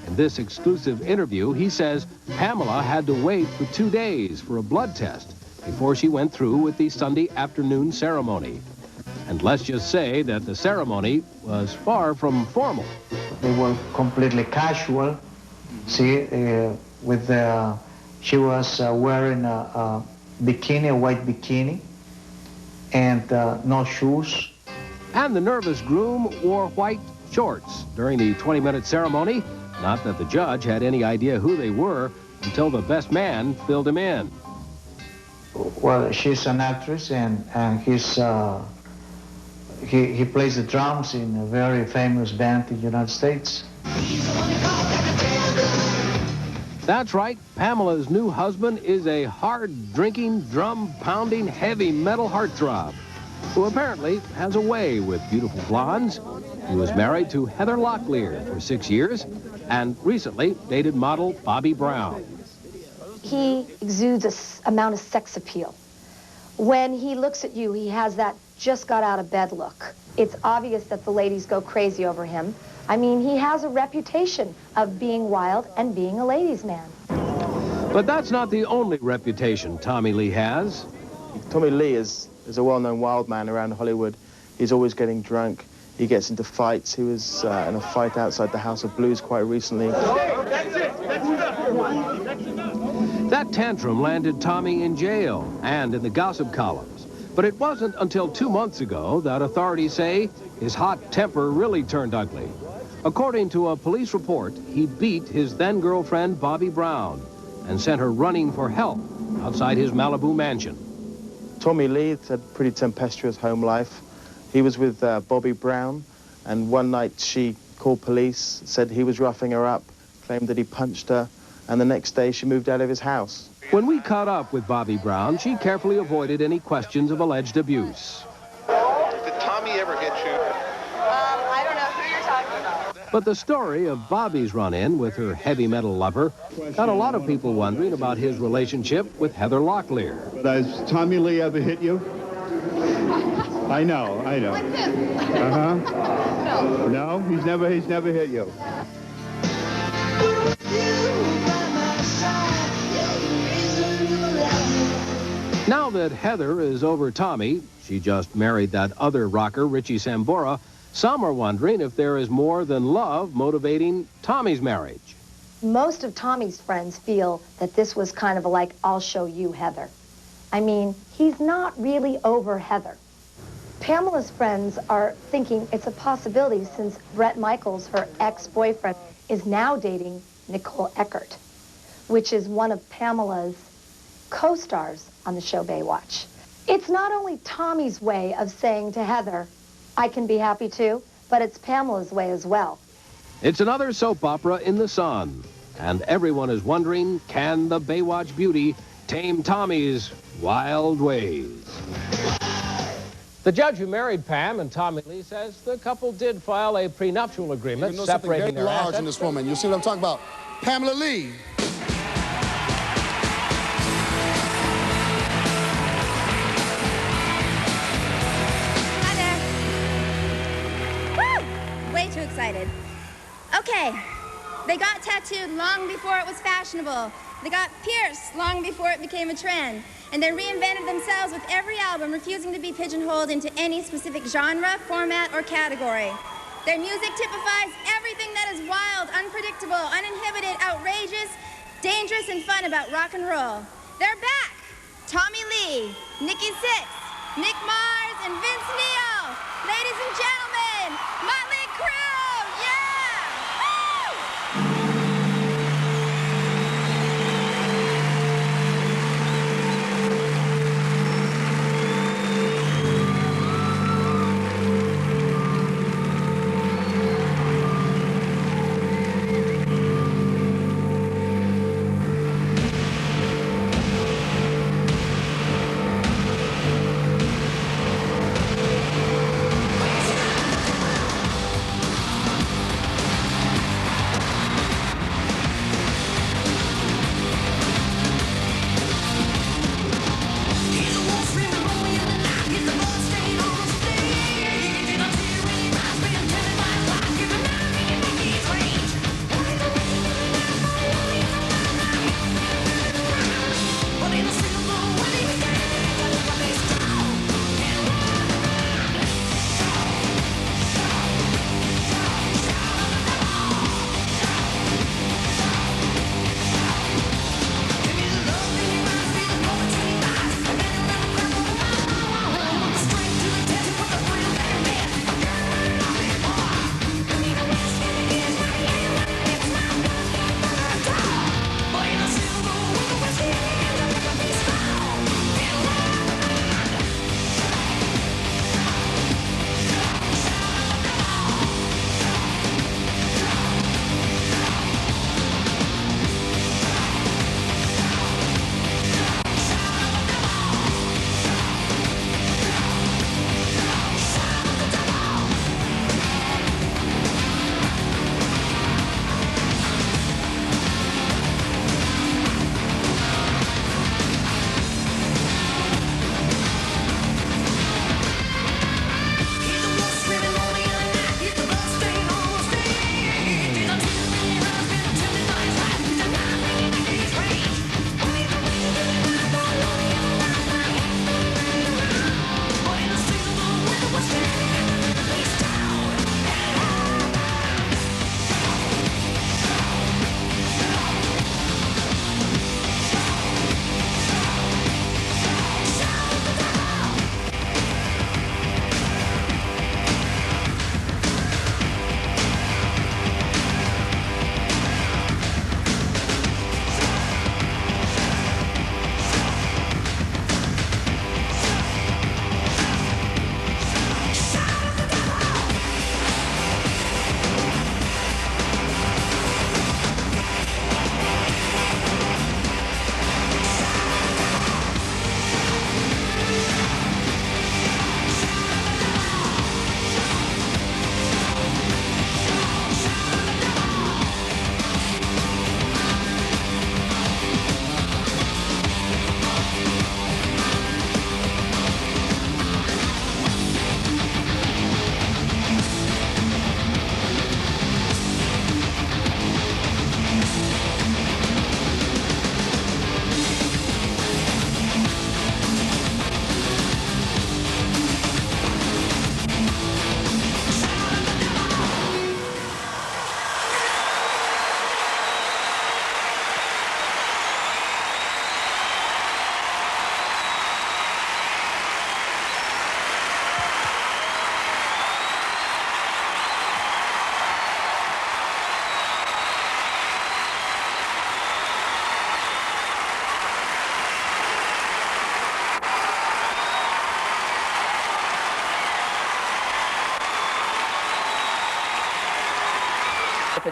In this exclusive interview, he says Pamela had to wait for 2 days for a blood test before she went through with the Sunday afternoon ceremony. And let's just say that the ceremony was far from formal. They were completely casual. See, she was wearing bikini, a white bikini, and no shoes. And the nervous groom wore white shorts during the 20-minute ceremony. Not that the judge had any idea who they were until the best man filled him in. Well, she's an actress, and he plays the drums in a very famous band in the United States. That's right, Pamela's new husband is a hard-drinking, drum-pounding, heavy metal heartthrob who apparently has a way with beautiful blondes. He was married to Heather Locklear for 6 years and recently dated model Bobby Brown. He exudes an amount of sex appeal. When he looks at you, he has that just got out of bed look. It's obvious that the ladies go crazy over him. I mean, he has a reputation of being wild and being a ladies' man. But that's not the only reputation Tommy Lee has. Tommy Lee is a well-known wild man around Hollywood. He's always getting drunk. He gets into fights. He was in a fight outside the House of Blues quite recently. That tantrum landed Tommy in jail and in the gossip columns. But it wasn't until 2 months ago that authorities say his hot temper really turned ugly. According to a police report, he beat his then-girlfriend Bobby Brown and sent her running for help outside his Malibu mansion. Tommy Lee had a pretty tempestuous home life. He was with Bobby Brown, and one night she called police, said he was roughing her up, claimed that he punched her, and the next day she moved out of his house. When we caught up with Bobby Brown, she carefully avoided any questions of alleged abuse. Did Tommy ever hit you? I don't know who you're talking about. But the story of Bobby's run-in with her heavy metal lover got a lot of people wondering about his relationship with Heather Locklear. Has Tommy Lee ever hit you? I know. Like this. Uh-huh. No, he's never hit you. Now that Heather is over Tommy, she just married that other rocker, Richie Sambora, some are wondering if there is more than love motivating Tommy's marriage. Most of Tommy's friends feel that this was kind of a like, I'll show you Heather. I mean, he's not really over Heather. Pamela's friends are thinking it's a possibility since Bret Michaels, her ex-boyfriend, is now dating Nicole Eckert, which is one of Pamela's co-stars on the show Baywatch. It's not only Tommy's way of saying to Heather, I can be happy too, but it's Pamela's way as well. It's another soap opera in the sun, and everyone is wondering, can the Baywatch beauty tame Tommy's wild ways? The judge who married Pam and Tommy Lee says the couple did file a prenuptial agreement separating their assets. Large in this woman. You see what I'm talking about? Pamela Lee. Way too excited. Okay, they got tattooed long before it was fashionable. They got pierced long before it became a trend. And they reinvented themselves with every album, refusing to be pigeonholed into any specific genre, format, or category. Their music typifies everything that is wild, unpredictable, uninhibited, outrageous, dangerous, and fun about rock and roll. They're back! Tommy Lee, Nikki Sixx, Nick Mars, and Vince Neil. Ladies and gentlemen, Mötley Crüe! Yeah! Woo!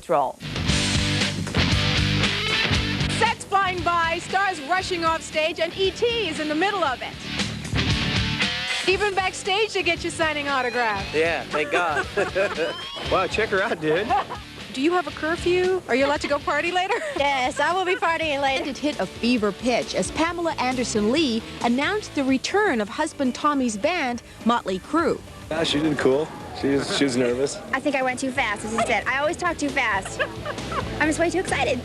role. Sets flying by, stars rushing off stage, and E.T. is in the middle of it. Even backstage they get you signing autographs. Yeah, thank God. Wow, check her out, dude. Do you have a curfew? Are you allowed to go party later? Yes, I will be partying later. It hit a fever pitch as Pamela Anderson Lee announced the return of husband Tommy's band, Mötley Crüe. Yeah, she did cool. She was nervous. I think I went too fast, as he said. I always talk too fast. I'm just way too excited.